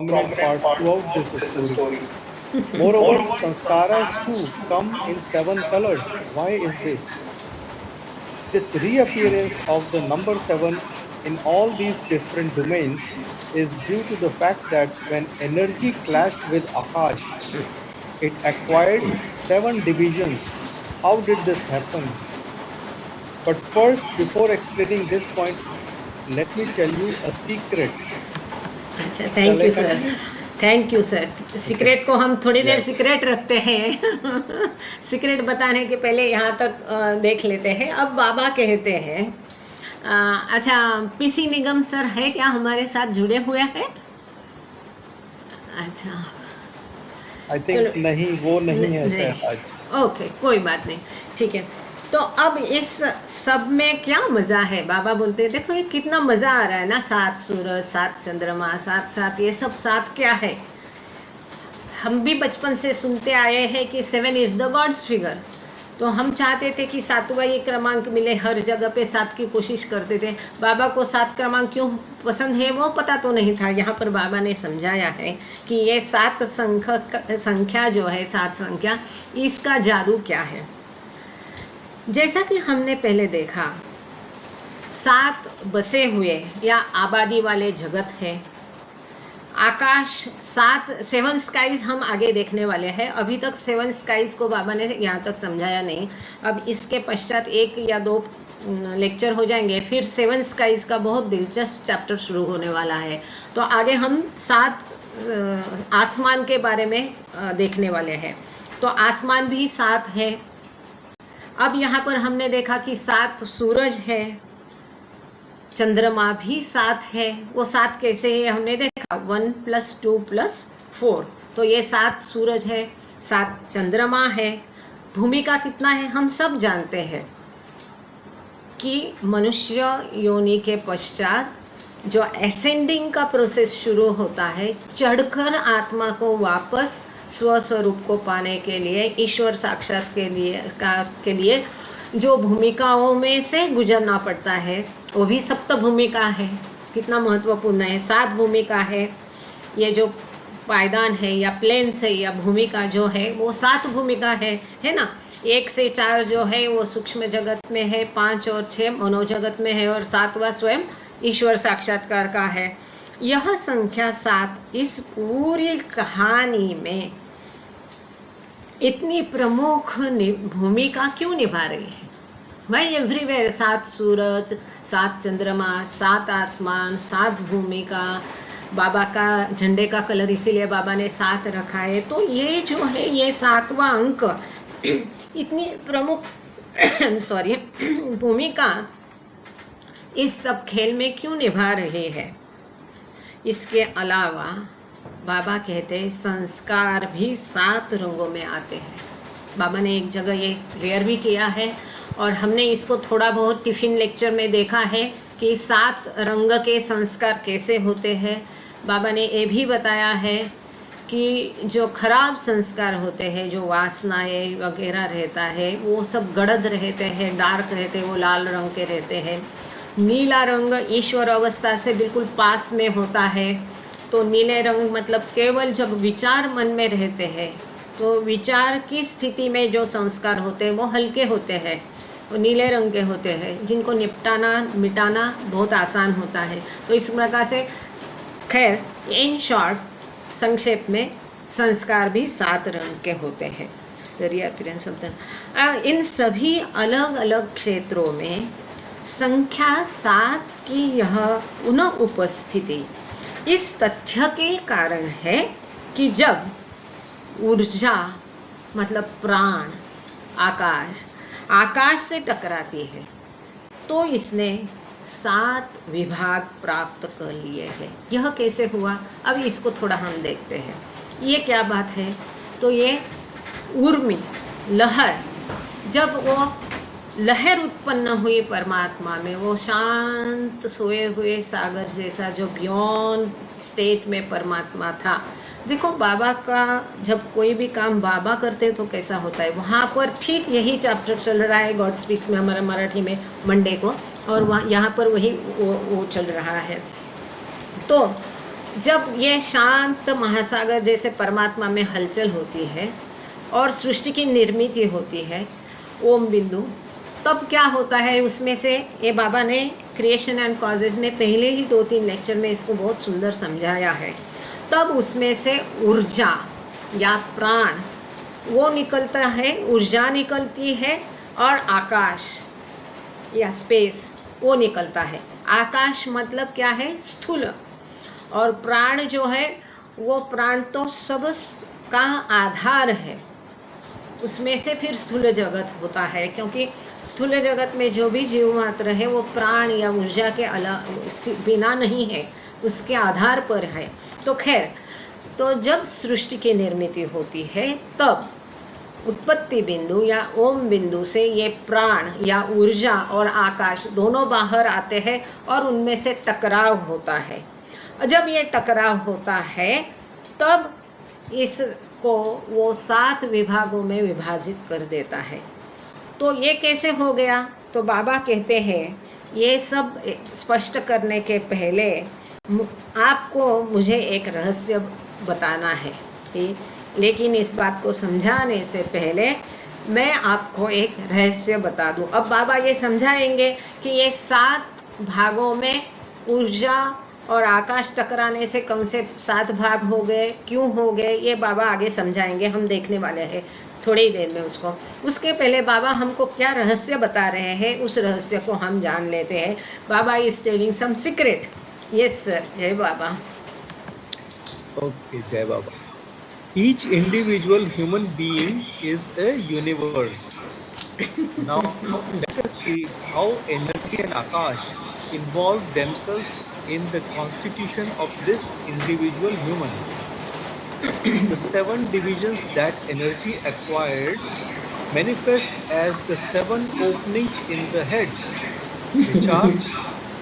prominent part throughout this story. Moreover, sanskaras too come in 7 colors. Why is this? This reappearance of the number 7 in all these different domains is due to the fact that when energy clashed with Akash, it acquired 7 divisions. How did this happen? But first, before explaining this point, let me tell you a secret. अच्छा, Shall thank I you sir. continue? Thank you sir. Okay. Secret को हम थोड़ी देर Yes. Secret रखते हैं. Secret बताने के पहले यहाँ तक देख लेते हैं. अब बाबा कहते हैं, अच्छा पीसी निगम सर है क्या हमारे साथ जुड़े हुए हैं? अच्छा आई थिंक चलो. नहीं, वो नहीं है नहीं. शायद आज. ओके, कोई बात नहीं, ठीक है. तो अब इस सब में क्या मज़ा है? बाबा बोलते हैं देखो ये कितना मज़ा आ रहा है ना, 7 सूरज 7 चंद्रमा 7 7, ये सब 7 क्या है? हम भी बचपन से सुनते आए हैं कि 7 इज़ द गॉड्स फिगर. तो हम चाहते थे कि 7वां ये क्रमांक मिले, हर जगह पे 7 की कोशिश करते थे. बाबा को 7 क्रमांक क्यों पसंद है वो पता तो नहीं था. यहाँ पर बाबा ने समझाया है कि ये 7 संख्या जो है, 7 संख्या, इसका जादू क्या है. जैसा कि हमने पहले देखा, 7 बसे हुए या आबादी वाले जगत है. आकाश 7 स्काइज हम आगे देखने वाले हैं. अभी तक 7 स्काइज को बाबा ने यहाँ तक समझाया नहीं. अब इसके पश्चात 1 या 2 लेक्चर हो जाएंगे, फिर 7 स्काइज का बहुत दिलचस्प चैप्टर शुरू होने वाला है. तो आगे हम 7 आसमान के बारे में देखने वाले हैं. तो आसमान भी 7 है. अब यहाँ पर हमने देखा कि 7 सूरज है, चंद्रमा भी 7 है. वो 7 कैसे है हमने देखा, 1 + 2 + 4. तो ये 7 सूरज है, 7 चंद्रमा है. भूमिका कितना है हम सब जानते हैं कि मनुष्य योनि के पश्चात जो असेंडिंग का प्रोसेस शुरू होता है, चढ़कर आत्मा को वापस स्वस्वरूप को पाने के लिए, ईश्वर साक्षात के लिए जो भूमिकाओं में से गुजरना पड़ता है, वो भी सप्त भूमिका है. कितना महत्वपूर्ण है. 7 भूमिका है. ये जो पायदान है या प्लेन्स है या भूमिका जो है वो 7 भूमिका है ना. 1 से 4 जो है वो सूक्ष्म जगत में है, 5 और 6 मनोजगत में है, और 7वां स्वयं ईश्वर साक्षात्कार का है. यह संख्या 7 इस पूरी कहानी में इतनी प्रमुख भूमिका क्यों निभा रही है? भाई एवरीवेयर 7 सूरज 7 चंद्रमा 7 आसमान 7 भूमिका. बाबा का झंडे का कलर इसीलिए बाबा ने 7 रखा है. तो ये जो है ये 7वां अंक इतनी प्रमुख सॉरी भूमिका इस सब खेल में क्यों निभा रही है? इसके अलावा बाबा कहते हैं संस्कार भी 7 रंगों में आते हैं. बाबा ने एक जगह ये क्लियर भी किया है, और हमने इसको थोड़ा बहुत टिफ़िन लेक्चर में देखा है कि 7 रंग के संस्कार कैसे होते हैं. बाबा ने ये भी बताया है कि जो खराब संस्कार होते हैं, जो वासनाएं वगैरह रहता है, वो सब गड़द रहते हैं, डार्क रहते हैं, वो लाल रंग के रहते हैं. नीला रंग ईश्वर अवस्था से बिल्कुल पास में होता है. तो नीले रंग मतलब केवल जब विचार मन में रहते हैं, तो विचार की स्थिति में जो संस्कार होते हैं वो हल्के होते हैं, वो नीले रंग के होते हैं, जिनको निपटाना मिटाना बहुत आसान होता है. तो इस प्रकार से खैर इन शॉर्ट, संक्षेप में, संस्कार भी 7 रंग के होते हैं. रिअपियरेंस ऑफ द इन सभी अलग अलग क्षेत्रों में संख्या 7 की यह पुनः उपस्थिति इस तथ्य के कारण है कि जब ऊर्जा मतलब प्राण आकाश से टकराती है, तो इसने 7 विभाग प्राप्त कर लिए हैं. यह कैसे हुआ, अब इसको थोड़ा हम देखते हैं. ये क्या बात है? तो ये उर्मी लहर, जब वो लहर उत्पन्न हुई परमात्मा में, वो शांत सोए हुए सागर जैसा जो बियॉन्ड स्टेट में परमात्मा था. देखो बाबा का जब कोई भी काम बाबा करते तो कैसा होता है, वहाँ पर ठीक यही चैप्टर चल रहा है गॉड स्पीक्स में हमारा मराठी में मंडे को, और वहाँ यहाँ पर वही वो चल रहा है. तो जब ये शांत महासागर जैसे परमात्मा में हलचल होती है और सृष्टि की निर्मित होती है ओम बिंदु, तब क्या होता है उसमें से, ये बाबा ने क्रिएशन एंड कॉजेज में पहले ही 2-3 लेक्चर में इसको बहुत सुंदर समझाया है। तब उसमें से ऊर्जा या प्राण वो निकलता है, ऊर्जा निकलती है, और आकाश या स्पेस वो निकलता है। आकाश मतलब क्या है, स्थूल, और प्राण जो है वो प्राण तो सब का आधार है। उसमें से फिर स्थूल जगत होता है, क्योंकि स्थूल जगत में जो भी जीव मात्र है वो प्राण या ऊर्जा के बिना नहीं है, उसके आधार पर है। तो खैर, तो जब सृष्टि की निर्मित होती है तब उत्पत्ति बिंदु या ओम बिंदु से ये प्राण या ऊर्जा और आकाश दोनों बाहर आते हैं और उनमें से टकराव होता है। जब ये टकराव होता है तब इसको वो 7 विभागों में विभाजित कर देता है। तो ये कैसे हो गया, तो बाबा कहते हैं ये सब स्पष्ट करने के पहले आपको मुझे एक रहस्य बताना है, लेकिन इस बात को समझाने से पहले मैं आपको एक रहस्य बता दूं। अब बाबा ये समझाएंगे कि ये 7 भागों में ऊर्जा और आकाश टकराने से कौन से 7 भाग हो गए, क्यों हो गए, ये बाबा आगे समझाएंगे, हम देखने वाले हैं थोड़ी ही देर में उसको। उसके पहले बाबा हमको क्या रहस्य बता रहे हैं, उस रहस्य को हम जान लेते हैं। Baba is telling some secret. Yes sir, जय Baba. Okay, Jai Baba. Each individual human being is a universe. Now, let us see how energy and Akash involve themselves in the constitution of this individual human. The 7 divisions that energy acquired manifest as the 7 openings in the head, which are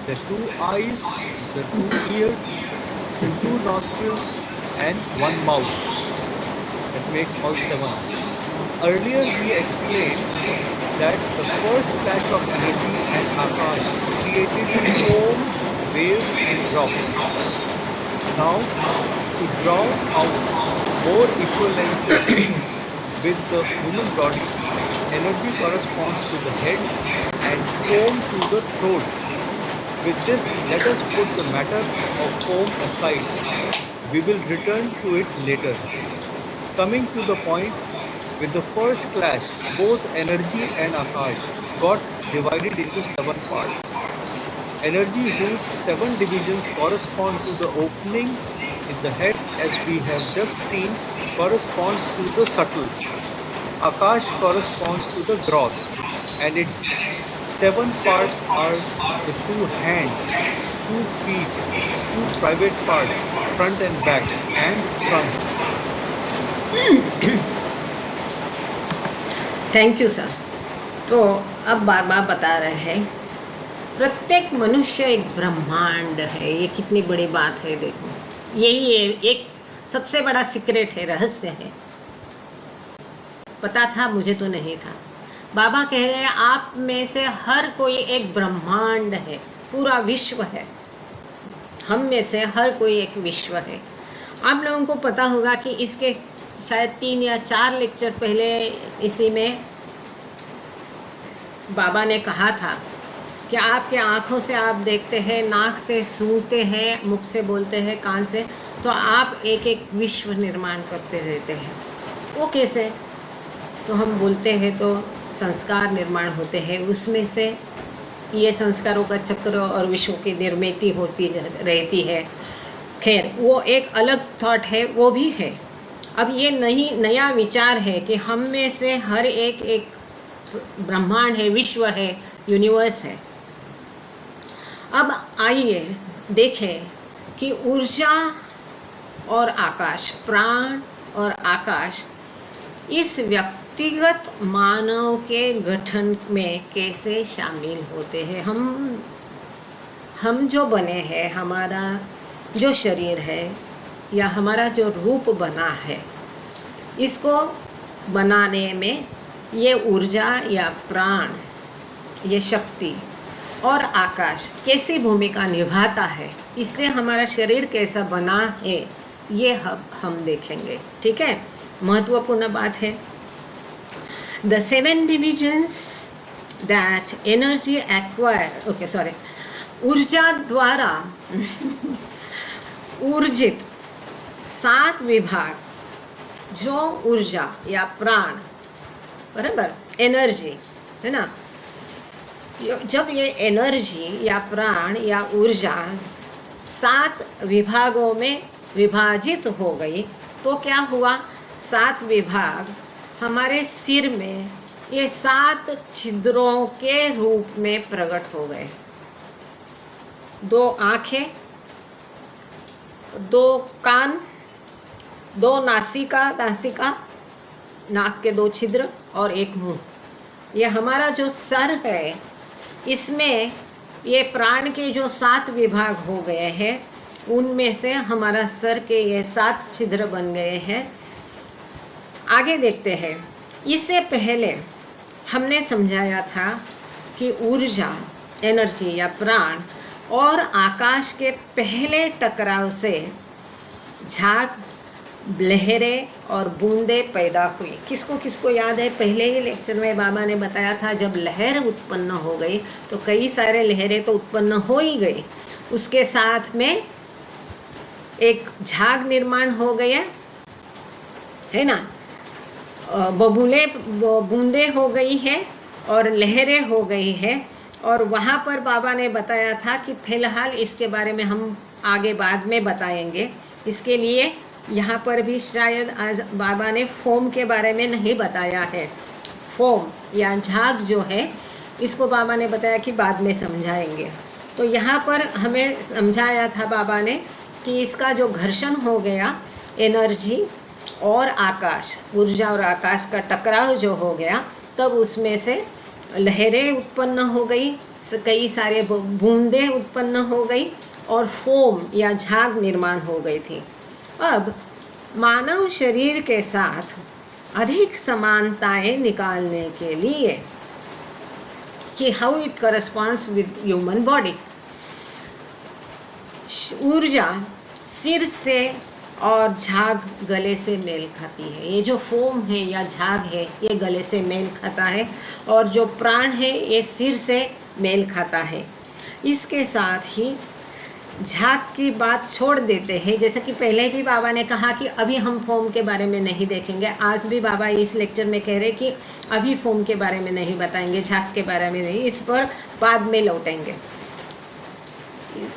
the 2 eyes, the 2 ears, the 2 nostrils, and 1 mouth. That makes all 7. Earlier we explained that the first flash of energy and Akash created foam, waves and drops. Now, to draw out more equivalences with the human body, energy corresponds to the head and foam to the throat. With this, let us put the matter of foam aside. We will return to it later. Coming to the point, with the first clash, both energy and Akash got divided into 7 parts. Energy, whose 7 divisions correspond to the openings in the head, as we have just seen, corresponds to the subtle. Akash corresponds to the gross, and its 7 parts are the 2 hands, 2 feet, 2 private parts, front and back, and trunk. Thank you sir. तो अब बाबा बता रहे हैं प्रत्येक मनुष्य एक ब्रह्मांड है। ये कितनी बड़ी बात है, देखो, यही एक सबसे बड़ा सीक्रेट है, रहस्य है। पता था, मुझे तो नहीं था। बाबा कह रहे हैं आप में से हर कोई एक ब्रह्मांड है, पूरा विश्व है। हम में से हर कोई एक विश्व है। आप लोगों को पता होगा कि इसके शायद 3 या 4 लेक्चर पहले इसी में बाबा ने कहा था कि आपके आँखों से आप देखते हैं, नाक से सूंघते हैं, मुख से बोलते हैं, कान से, तो आप एक एक विश्व निर्माण करते रहते हैं। वो कैसे? तो हम बोलते हैं तो संस्कार निर्माण होते हैं, उसमें से ये संस्कारों का चक्र और विश्व की निर्मित होती रहती है। खैर, वो एक अलग थॉट है, वो भी है। अब ये नया विचार है कि हम में से हर एक ब्रह्मांड है, विश्व है, यूनिवर्स है। अब आइए देखें कि ऊर्जा और आकाश, प्राण और आकाश इस व्यक्तिगत मानव के गठन में कैसे शामिल होते हैं। हम जो बने हैं, हमारा जो शरीर है या हमारा जो रूप बना है, इसको बनाने में ये ऊर्जा या प्राण, ये शक्ति और आकाश कैसी भूमिका निभाता है, इससे हमारा शरीर कैसा बना है, ये हम देखेंगे। ठीक है, महत्वपूर्ण बात है। The 7 divisions that energy acquire, ऊर्जा द्वारा ऊर्जित 7 विभाग, जो ऊर्जा या प्राण, बराबर, एनर्जी है ना, जब ये एनर्जी या प्राण या ऊर्जा 7 विभागों में विभाजित हो गई तो क्या हुआ, 7 विभाग हमारे सिर में ये 7 छिद्रों के रूप में प्रकट हो गए। 2 आँखें, 2 कान, 2 नासिका, नाक के 2 छिद्र और 1 मुंह। ये हमारा जो सर है, इसमें ये प्राण के जो 7 विभाग हो गए हैं, उनमें से हमारा सर के ये 7 छिद्र बन गए हैं। आगे देखते हैं। इससे पहले हमने समझाया था कि ऊर्जा, एनर्जी या प्राण और आकाश के पहले टकराव से झाग, लहरें और बूंदें पैदा हुई। किसको किसको याद है, पहले ही लेक्चर में बाबा ने बताया था, जब लहर उत्पन्न हो गई तो कई सारे लहरें तो उत्पन्न हो ही गई, उसके साथ में एक झाग निर्माण हो गया है ना, बूंदें हो गई है और लहरें हो गई है। और वहाँ पर बाबा ने बताया था कि फिलहाल इसके बारे में हम आगे बाद में बताएंगे। इसके लिए यहाँ पर भी शायद आज बाबा ने फोम के बारे में नहीं बताया है। फोम या झाग जो है, इसको बाबा ने बताया कि बाद में समझाएंगे। तो यहाँ पर हमें समझाया था बाबा ने कि इसका जो घर्षण हो गया, एनर्जी और आकाश, ऊर्जा और आकाश का टकराव जो हो गया, तब उसमें से लहरें उत्पन्न हो गई, कई सारे बूंदें उत्पन्न हो गई और फोम या झाग निर्माण हो गई थी। अब मानव शरीर के साथ अधिक समानताएं निकालने के लिए कि how it corresponds with human body, ऊर्जा सिर से और झाग गले से मेल खाती है। ये जो फोम है या झाग है, ये गले से मेल खाता है, और जो प्राण है ये सिर से मेल खाता है। इसके साथ ही झाग की बात छोड़ देते हैं, जैसे कि पहले भी बाबा ने कहा कि अभी हम फोम के बारे में नहीं देखेंगे। आज भी बाबा इस लेक्चर में कह रहे कि अभी फोम के बारे में नहीं बताएंगे, झाग के बारे में नहीं, इस पर बाद में लौटेंगे।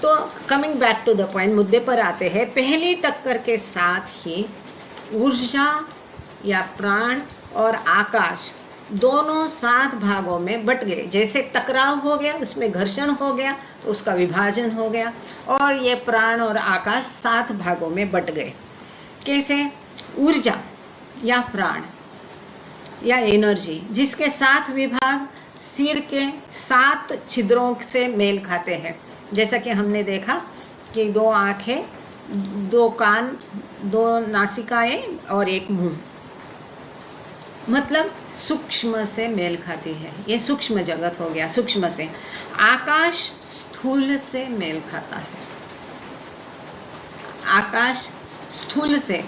तो coming back to the point, मुद्दे पर आते हैं। पहली टक्कर के साथ ही ऊर्जा या प्राण और आकाश दोनों 7 भागों में बट गए। जैसे टकराव हो गया, उसमें घर्षण हो गया, उसका विभाजन हो गया, और ये प्राण और आकाश 7 भागों में बट गए। कैसे? ऊर्जा या प्राण या एनर्जी, जिसके 7 विभाग सिर के 7 छिद्रों से मेल खाते हैं। जैसा कि हमने देखा कि 2 आँखें, 2 कान, 2 नासिकाएं और 1 मुंह, मतलब सूक्ष्म से मेल खाती है। ये सूक्ष्म जगत हो गया, सूक्ष्म से। आकाश स्थूल से मेल खाता है, आकाश स्थूल से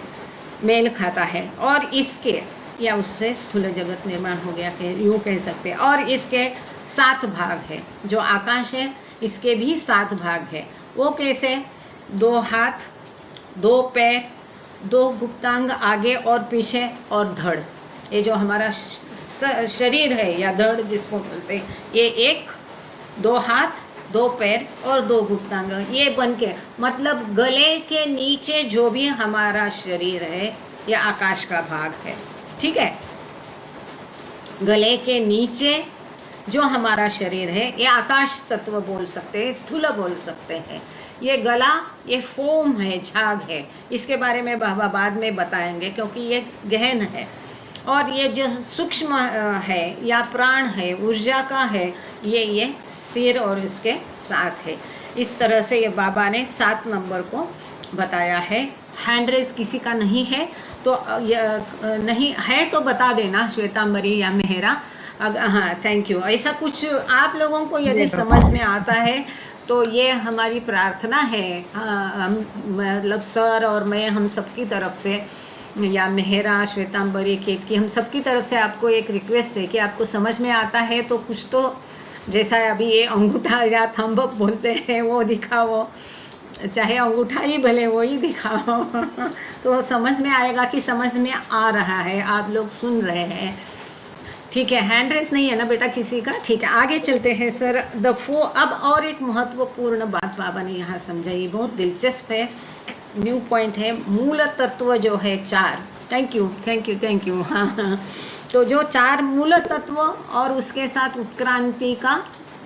मेल खाता है, और इसके या उससे स्थूल जगत निर्माण हो गया, यूँ कह सकते हैं। और इसके 7 भाग है, जो आकाश है इसके भी 7 भाग है। वो कैसे? 2 हाथ, 2 पैर, 2 गुप्तांग आगे और पीछे, और धड़। ये जो हमारा शरीर है या धड़ जिसको बोलते हैं, ये 1, 2 हाथ, 2 पैर और 2 गुप्तांग, ये बन के, मतलब गले के नीचे जो भी हमारा शरीर है, ये आकाश का भाग है। ठीक है, गले के नीचे जो हमारा शरीर है, ये आकाश तत्व बोल सकते हैं, स्थूल बोल सकते हैं। ये गला, ये फोम है, झाग है। इसके बारे में बाबा बाद में बताएंगे, क्योंकि ये गहन है। और ये जो सूक्ष्म है या प्राण है, ऊर्जा का है, ये सिर और इसके साथ है। इस तरह से ये बाबा ने 7 नंबर को बताया है। हैंड रेज किसी का नहीं है तो नहीं है तो बता देना, श्वेतांबरी या मेहरा। हाँ, थैंक यू। ऐसा कुछ आप लोगों को यदि समझ में आता है तो ये हमारी प्रार्थना है, हम मतलब सर और मैं, हम सबकी तरफ से, या मेहरा, श्वेतांबरी, केतकी, हम सबकी तरफ से आपको एक रिक्वेस्ट है कि आपको समझ में आता है तो कुछ तो, जैसा अभी ये अंगूठा या थंब अप बोलते हैं वो दिखाओ, चाहे अंगूठा ही भले वो ही दिखाओ तो समझ में आएगा कि समझ में आ रहा है, आप लोग सुन रहे हैं। ठीक है, हैंड रेस नहीं है ना बेटा किसी का? ठीक है, आगे चलते हैं सर। अब और एक महत्वपूर्ण बात बाबा ने यहाँ समझाई, बहुत दिलचस्प है, न्यू पॉइंट है। मूल तत्व जो है 4, thank you thank you thank you, हाँ हाँ, तो जो 4 मूल तत्व और उसके साथ उत्क्रांति का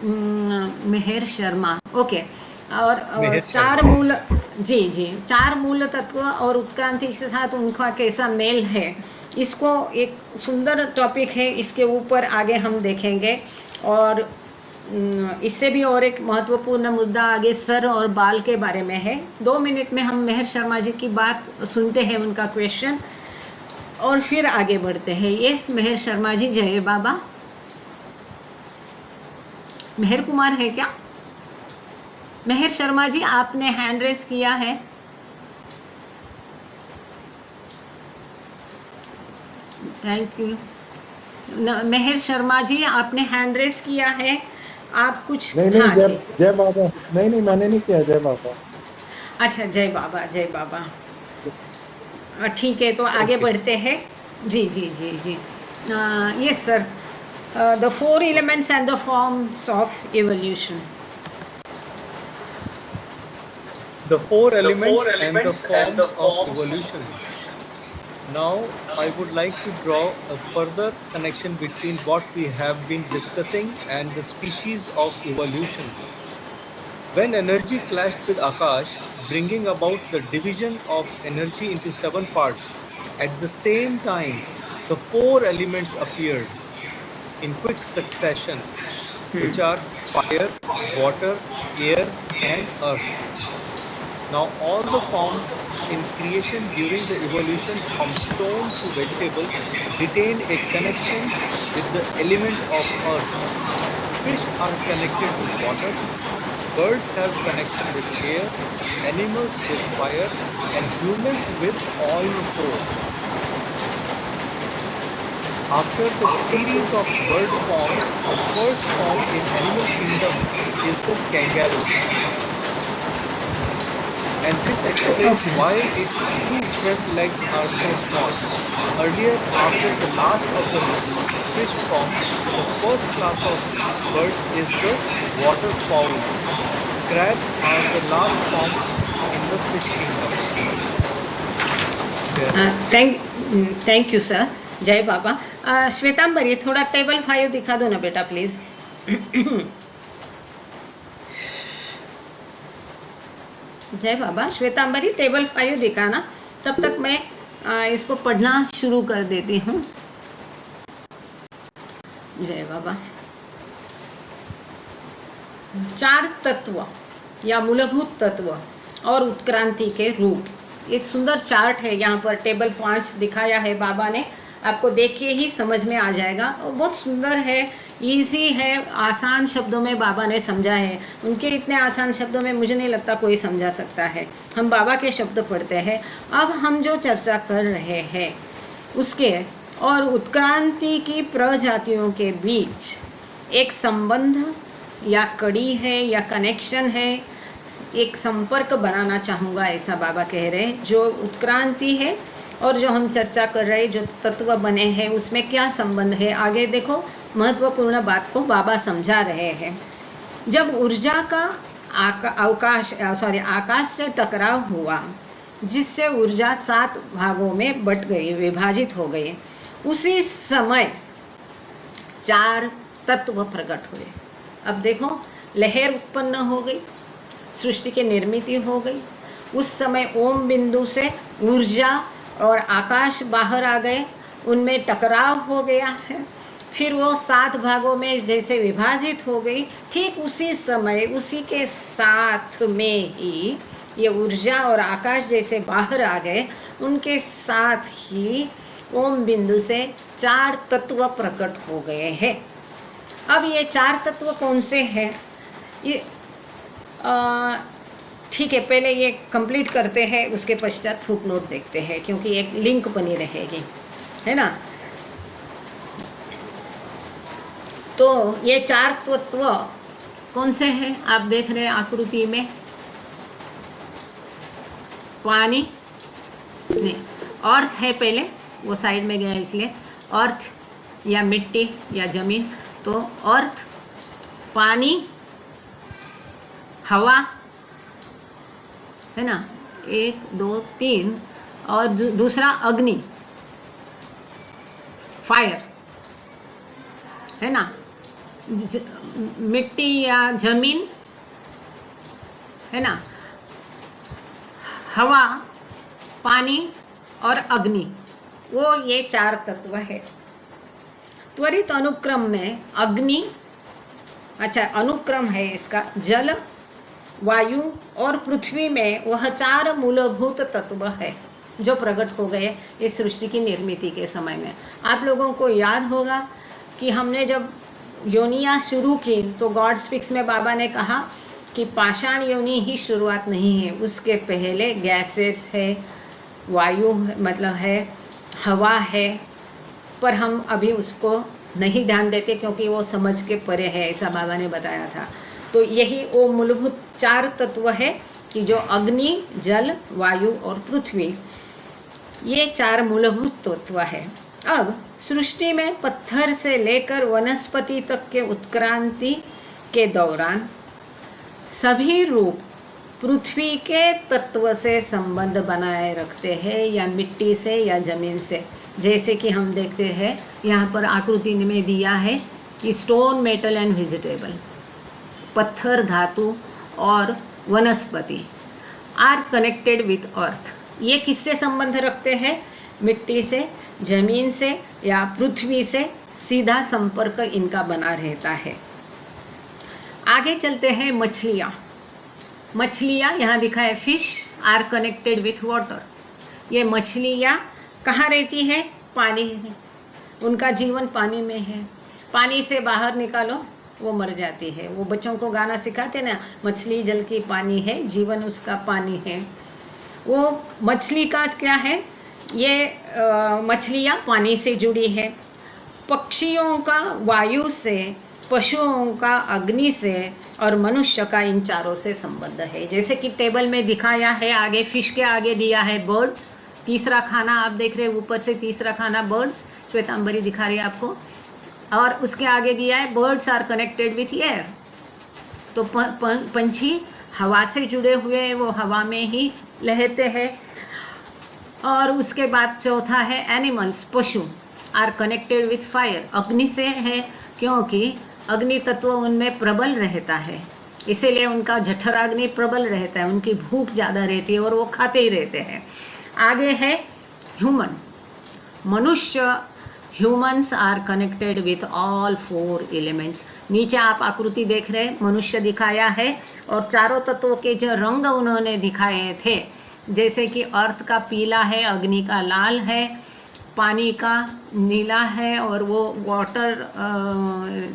मेहर शर्मा, ओके, और 4 मूल, जी जी, 4 मूल तत्व और उत्क्रांति के साथ उनका कैसा मेल है, इसको एक सुंदर टॉपिक है, इसके ऊपर आगे हम देखेंगे। और इससे भी और एक महत्वपूर्ण मुद्दा आगे सर और बाल के बारे में है। 2 मिनट में हम मेहर शर्मा जी की बात सुनते हैं, उनका क्वेश्चन, और फिर आगे बढ़ते हैं। यस मेहर शर्मा जी, जय बाबा। मेहर कुमार है क्या? मेहर शर्मा जी, आपने हैंड रेस किया है? Thank you. मेहर शर्मा जी, आपने हैंड रेस किया है, आप कुछ? नहीं हाँ जय जी, जय बाबा। नहीं मैंने नहीं किया। जय बाबा। अच्छा, जय बाबा जय बाबा। ठीक है, तो आगे बढ़ते हैं। जी जी जी जी, yes sir. The 4 elements and the forms of evolution. The 4 elements and the forms of evolution. Now, I would like to draw a further connection between what we have been discussing and the species of evolution. When energy clashed with Akash, bringing about the division of energy into 7 parts, at the same time, the 4 elements appeared in quick succession, which are fire, water, air, and earth. Now, all the forms in creation during the evolution from stone to vegetable retained a connection with the element of earth. Fish are connected with water, birds have connection with air, animals with fire, and humans with all 4. After the series of bird forms, the first form in animal kingdom is the kangaroo. And this explains why its 2 front legs are so small. Earlier, after the last of the fish forms, the first class of birds is the waterfowl. Crabs are the last form in the fish kingdom. Thank you sir, जय बाबा। श्वेतांबरी, थोड़ा table 5 दिखा दो ना बेटा please. जय Baba. श्वेतांबरी, table 5 दिखाना, तब तक मैं इसको पढ़ना शुरू कर देती हूँ। जय बाबा। 4 तत्व या मूलभूत तत्व और उत्क्रांति के रूप, एक सुंदर चार्ट है यहाँ पर, टेबल 5 दिखाया है बाबा ने, आपको देख के ही समझ में आ जाएगा। और बहुत सुंदर है, इजी है, आसान शब्दों में बाबा ने समझा है। उनके इतने आसान शब्दों में मुझे नहीं लगता कोई समझा सकता है। हम बाबा के शब्द पढ़ते हैं। अब हम जो चर्चा कर रहे हैं उसके और उत्क्रांति की प्रजातियों के बीच एक संबंध या कड़ी है या कनेक्शन है, एक संपर्क बनाना चाहूँगा, ऐसा बाबा कह रहे हैं। जो उत्क्रांति है और जो हम चर्चा कर रहे हैं, जो तत्व बने हैं, उसमें क्या संबंध है, आगे देखो, महत्वपूर्ण बात को बाबा समझा रहे हैं। जब ऊर्जा का आकाश से टकराव हुआ, जिससे ऊर्जा 7 भागों में बट गई, विभाजित हो गई, उसी समय 4 तत्व प्रकट हुए। अब देखो, लहर उत्पन्न हो गई, सृष्टि की निर्मित हो गई। उस समय ओम बिंदु से ऊर्जा और आकाश बाहर आ गए, उनमें टकराव हो गया है, फिर वो 7 भागों में जैसे विभाजित हो गई। ठीक उसी समय, उसी के साथ में ही ये ऊर्जा और आकाश जैसे बाहर आ गए, उनके साथ ही ओम बिंदु से 4 तत्व प्रकट हो गए हैं। अब ये 4 तत्व कौन से हैं? ये ठीक है, पहले ये कंप्लीट करते हैं, उसके पश्चात फुटनोट देखते हैं, क्योंकि एक लिंक बनी रहेगी, है ना। तो ये 4 तत्व कौन से हैं? आप देख रहे हैं आकृति में, पानी नहीं, अर्थ है, पहले वो साइड में गया इसलिए, अर्थ या मिट्टी या जमीन, तो अर्थ, पानी, हवा, है ना, 1 2 3, और दूसरा अग्नि, फायर, है ना, मिट्टी या जमीन, है ना, हवा, पानी और अग्नि, वो ये 4 तत्व है। त्वरित अनुक्रम में अग्नि, अच्छा अनुक्रम है इसका, जल, वायु और पृथ्वी में वह 4 मूलभूत तत्व है जो प्रकट हो गए इस सृष्टि की निर्मिति के समय में। आप लोगों को याद होगा कि हमने जब योनियाँ शुरू की तो गॉड स्पीक्स में बाबा ने कहा कि पाषाण योनि ही शुरुआत नहीं है, उसके पहले गैसेस है, वायु मतलब है, हवा है, पर हम अभी उसको नहीं ध्यान देते क्योंकि वो समझ के परे है, ऐसा बाबा ने बताया था। तो यही वो मूलभूत 4 तत्व है कि जो अग्नि, जल, वायु और पृथ्वी, ये 4 मूलभूत तत्व है। अब सृष्टि में पत्थर से लेकर वनस्पति तक के उत्क्रांति के दौरान सभी रूप पृथ्वी के तत्व से संबंध बनाए रखते हैं, या मिट्टी से या जमीन से। जैसे कि हम देखते हैं यहाँ पर आकृति में दिया है कि स्टोन, मेटल एंड वेजिटेबल, पत्थर, धातु और वनस्पति आर कनेक्टेड विथ अर्थ। ये किससे संबंध रखते हैं? मिट्टी से, जमीन से या पृथ्वी से सीधा संपर्क इनका बना रहता है। आगे चलते हैं मछलियाँ। मछलियाँ यहाँ दिखा है, fish are connected with water. ये मछलियाँ कहाँ रहती है? पानी में, उनका जीवन पानी में है। पानी से बाहर निकालो वो मर जाती है। वो बच्चों को गाना सिखाते ना, मछली जल की पानी है, जीवन उसका पानी है। वो मछली का क्या है? ये मछलियाँ पानी से जुड़ी है। पक्षियों का वायु से, पशुओं का अग्नि से और मनुष्य का इन 4 से संबंध है। जैसे कि टेबल में दिखाया है, आगे फिश के आगे दिया है बर्ड्स, तीसरा खाना आप देख रहे हैं ऊपर से, तीसरा खाना बर्ड्स, श्वेतांबरी दिखा रही है आपको, और उसके आगे दिया है birds are connected with air. तो पंछी हवा से जुड़े हुए हैं, वो हवा में ही लहरते हैं। और उसके बाद चौथा है एनिमल्स, पशु आर कनेक्टेड विथ फायर, अग्नि से है, क्योंकि अग्नि तत्व उनमें प्रबल रहता है, इसीलिए उनका जठराग्नि प्रबल रहता है, उनकी भूख ज़्यादा रहती है और वो खाते ही रहते हैं। आगे है ह्यूमन, मनुष्य, humans are connected with all 4 elements. नीचे आप आकृति देख रहे हैं, मनुष्य दिखाया है और 4 तत्वों के जो रंग उन्होंने दिखाए थे, जैसे कि अर्थ का पीला है, अग्नि का लाल है, पानी का नीला है, और वो वाटर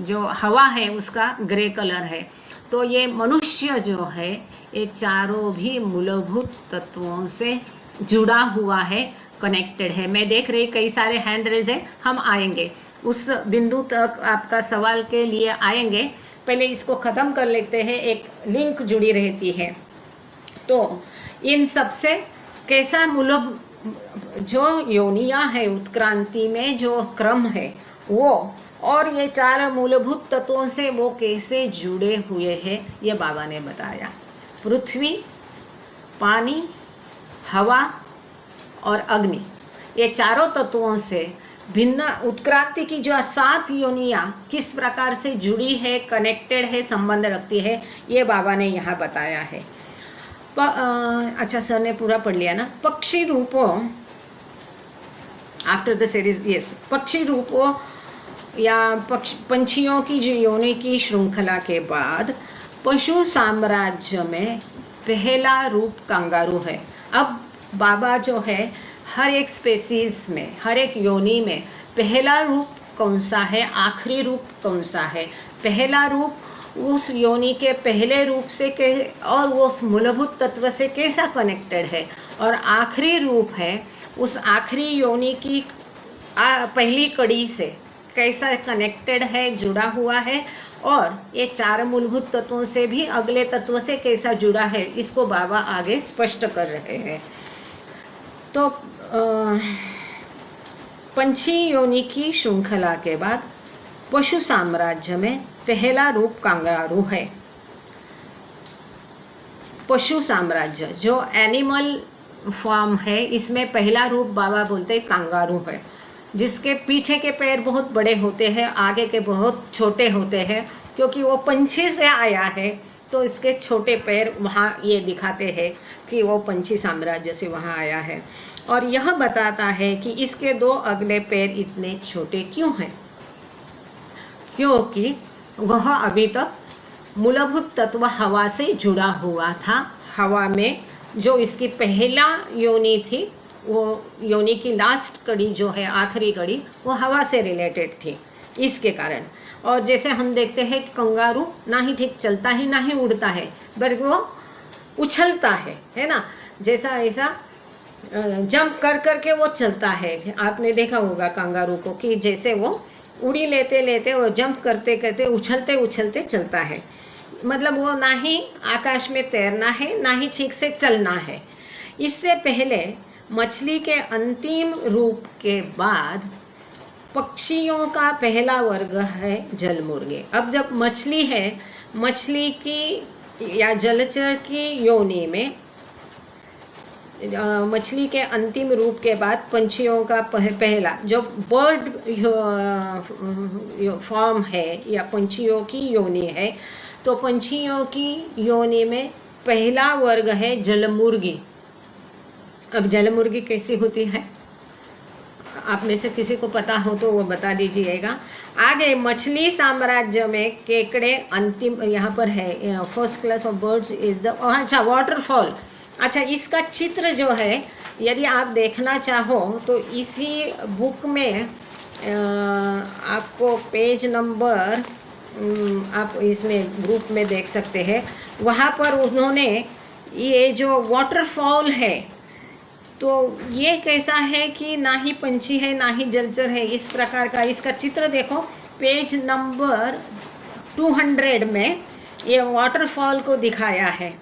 जो हवा है उसका ग्रे कलर है। तो ये मनुष्य जो है ये 4 भी मूलभूत तत्वों से जुड़ा हुआ है, कनेक्टेड है। मैं देख रही कई सारे हैंड रेज है, हम आएंगे उस बिंदु तक, आपका सवाल के लिए आएंगे। पहले इसको ख़त्म कर लेते हैं, एक लिंक जुड़ी रहती है। तो इन सब से कैसा मूलभूत जो योनियाँ है, उत्क्रांति में जो क्रम है वो, और ये 4 मूलभूत तत्वों से वो कैसे जुड़े हुए हैं, ये बाबा ने बताया। पृथ्वी, पानी, हवा और अग्नि, ये 4 तत्वों से भिन्न उत्क्रांति की जो 7 योनियाँ किस प्रकार से जुड़ी है, कनेक्टेड है, संबंध रखती है, ये बाबा ने यहाँ बताया है। अच्छा सर ने पूरा पढ़ लिया ना। पक्षी रूपों, आफ्टर द सीरीज, यस, पक्षी रूपों या पंछियों की जो योनि की श्रृंखला के बाद पशु साम्राज्य में पहला रूप कंगारू है। अब बाबा जो है हर एक स्पेसीज में, हर एक योनि में पहला रूप कौन सा है, आखिरी रूप कौन सा है। पहला रूप उस योनि के पहले रूप से और वो उस मूलभूत तत्व से कैसा कनेक्टेड है, और आखिरी रूप है उस आखिरी योनि की पहली कड़ी से कैसा कनेक्टेड है, जुड़ा हुआ है, और ये चार मूलभूत तत्वों से भी अगले तत्व से कैसा जुड़ा है, इसको बाबा आगे स्पष्ट कर रहे हैं। तो पंछी योनि की श्रृंखला के बाद पशु साम्राज्य में पहला रूप कांगारू है। पशु साम्राज्य जो एनिमल फॉर्म है, इसमें पहला रूप बाबा बोलते हैं कांगारू है, जिसके पीछे के पैर बहुत बड़े होते हैं, आगे के बहुत छोटे होते हैं, क्योंकि वो पंछी से आया है तो इसके छोटे पैर वहाँ ये दिखाते हैं कि वो पंछी साम्राज्य से वहाँ आया है। और यह बताता है कि इसके दो अगले पैर इतने छोटे क्यों हैं, क्योंकि वह अभी तक मूलभूत तत्व हवा से जुड़ा हुआ था। हवा में जो इसकी पहला योनि थी, वो योनि की लास्ट कड़ी जो है, आखिरी कड़ी, वो हवा से रिलेटेड थी, इसके कारण। और जैसे हम देखते हैं कि कंगारू ना ही ठीक चलता है ना ही उड़ता है, बल्कि वो उछलता है ना, जैसा ऐसा जंप कर करके वो चलता है। आपने देखा होगा कंगारू को कि जैसे वो उड़ी लेते लेते वो जंप करते करते उछलते उछलते चलता है। मतलब वो ना ही आकाश में तैरना है ना ही ठीक से चलना है। इससे पहले मछली के अंतिम रूप के बाद पक्षियों का पहला वर्ग है जलमुर्गे। अब जब मछली है, मछली की या जलचर की योनि में मछली के अंतिम रूप के बाद पंछियों का पहला जो बर्ड फॉर्म है या पंछियों की योनि है, तो पंछियों की योनि में पहला वर्ग है जलमुर्गी। अब जलमुर्गी कैसी होती है, आप में से किसी को पता हो तो वो बता दीजिएगा। आगे मछली साम्राज्य में केकड़े अंतिम यहाँ पर है। First class of birds is the, अच्छा वाटरफॉल। अच्छा, इसका चित्र जो है यदि आप देखना चाहो तो इसी बुक में आपको पेज नंबर आप इसमें ग्रुप में देख सकते हैं। वहाँ पर उन्होंने ये जो वाटरफॉल है, तो ये कैसा है कि ना ही पंछी है ना ही जलचर है, इस प्रकार का इसका चित्र देखो। पेज नंबर 200 में ये वाटरफॉल को दिखाया है,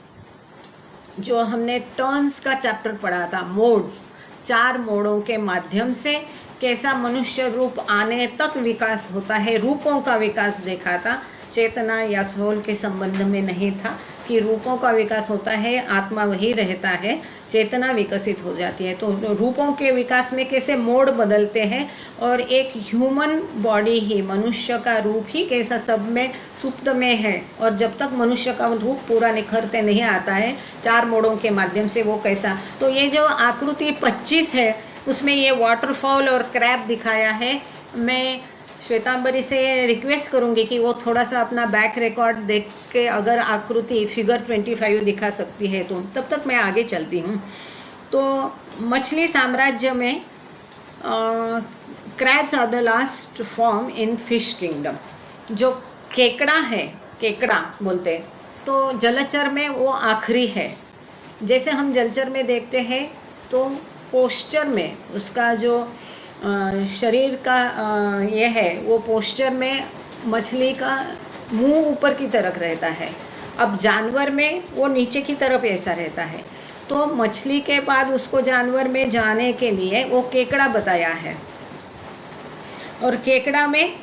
जो हमने टर्न्स का चैप्टर पढ़ा था, मोड्स, 4 मोड़ों के माध्यम से कैसा मनुष्य रूप आने तक विकास होता है, रूपों का विकास देखा था। चेतना या सोल के संबंध में नहीं था कि रूपों का विकास होता है, आत्मा वही रहता है, चेतना विकसित हो जाती है। तो रूपों के विकास में कैसे मोड़ बदलते हैं, और एक ह्यूमन बॉडी ही, मनुष्य का रूप ही कैसा सब में सुप्त में है, और जब तक मनुष्य का रूप पूरा निखरते नहीं आता है 4 मोड़ों के माध्यम से वो कैसा। तो ये जो आकृति 25 है उसमें ये वाटरफॉल और क्रैब दिखाया है। मैं श्वेतांबरी से रिक्वेस्ट करूंगी कि वो थोड़ा सा अपना बैक रिकॉर्ड देख के अगर आकृति फिगर 25 दिखा सकती है तो तब तक मैं आगे चलती हूँ। तो मछली साम्राज्य में crabs are the last form in fish kingdom. जो केकड़ा है, केकड़ा बोलते हैं, तो जलचर में वो आखिरी है। जैसे हम जलचर में देखते हैं तो पोस्चर में उसका जो शरीर का ये है, वो पोस्चर में मछली का मुंह ऊपर की तरफ रहता है। अब जानवर में वो नीचे की तरफ ऐसा रहता है। तो मछली के बाद उसको जानवर में जाने के लिए वो केकड़ा बताया है, और केकड़ा में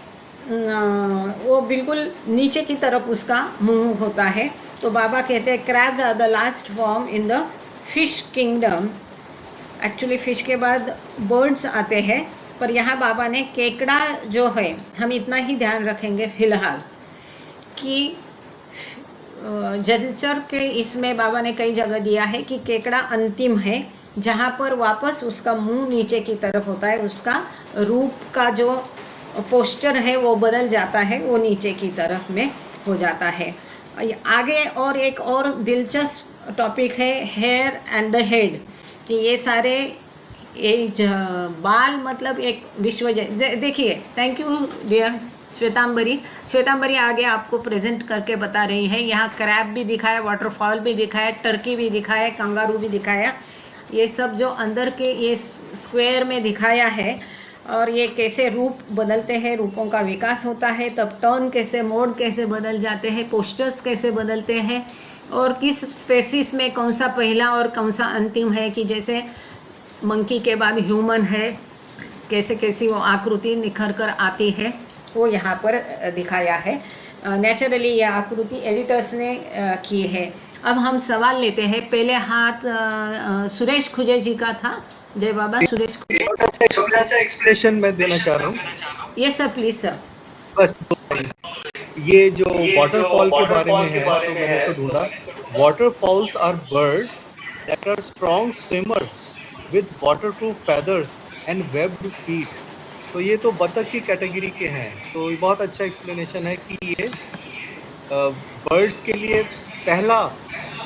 वो बिल्कुल नीचे की तरफ उसका मुंह होता है। तो बाबा कहते हैं crabs are the last form in the fish kingdom. Actually fish के बाद बर्ड्स आते हैं, पर यहाँ बाबा ने केकड़ा जो है, हम इतना ही ध्यान रखेंगे फ़िलहाल कि जलचर के इसमें बाबा ने कई जगह दिया है कि केकड़ा अंतिम है, जहाँ पर वापस उसका मुंह नीचे की तरफ होता है, उसका रूप का जो पोस्चर है वो बदल जाता है, वो नीचे की तरफ में हो जाता है। आगे और एक और दिलचस्प टॉपिक है हेयर एंड द हेड, कि ये सारे बाल मतलब एक विश्व देखिए, थैंक यू डियर श्वेतांबरी आगे आपको प्रेजेंट करके बता रही है। यहाँ क्रैब भी दिखाया, वाटरफॉल भी दिखाया, टर्की भी दिखाया, कंगारू भी दिखाया। ये सब जो अंदर के ये स्क्वायर में दिखाया है, और ये कैसे रूप बदलते हैं, रूपों का विकास होता है, तब टर्न कैसे, मोड कैसे बदल जाते हैं, पोस्टर्स कैसे बदलते हैं, और किस स्पेसिस में कौन सा पहला और कौन सा अंतिम है, कि जैसे मंकी के बाद ह्यूमन है, कैसे कैसी वो आकृति निखर कर आती है, वो यहाँ पर दिखाया है। नेचुरली ये आकृति एडिटर्स ने की है। अब हम सवाल लेते हैं। पहले हाथ सुरेश खुजे जी का था। जय बाबा सुरेश खुजे। छोटा सा एक्सप्लेनेशन मैं देना चाह रहा हूँ। Yes sir, please sir. बस ये जो वाटरफॉल के बारे में है, तो मैंने इसको ढूंढा। Waterfowls are birds that are strong swimmers with waterproof feathers and webbed feet. तो ये तो बतख की कैटेगरी के हैं। तो ये बहुत अच्छा एक्सप्लेनेशन है कि ये बर्ड्स के लिए पहला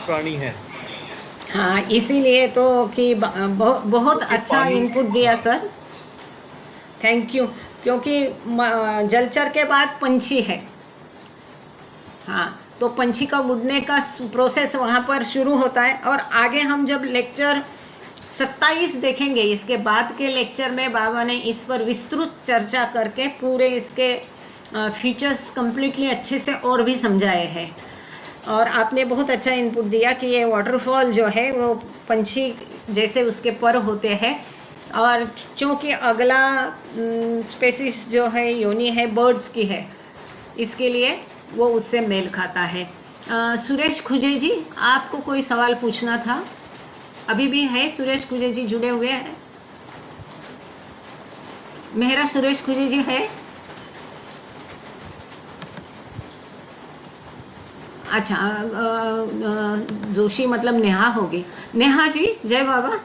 प्राणी है। हाँ, इसीलिए तो कि बहुत अच्छा इनपुट दिया सर, थैंक यू। क्योंकि जलचर के बाद पंछी है। हाँ, तो पंछी का उड़ने का प्रोसेस वहाँ पर शुरू होता है। और आगे हम जब लेक्चर 27 देखेंगे, इसके बाद के लेक्चर में बाबा ने इस पर विस्तृत चर्चा करके पूरे इसके फीचर्स कंप्लीटली अच्छे से और भी समझाए हैं। और आपने बहुत अच्छा इनपुट दिया कि ये वाटरफॉल जो है वो पंछी जैसे उसके पर होते हैं, और चूँकि अगला स्पेसिस जो है योनि है बर्ड्स की है, इसके लिए वो उससे मेल खाता है। सुरेश खुजे जी, आपको कोई सवाल पूछना था? अभी भी है सुरेश खुजे जी जुड़े हुए हैं? मेहरा सुरेश खुजे जी है? अच्छा, जोशी मतलब नेहा होगी। नेहा जी जय बाबा।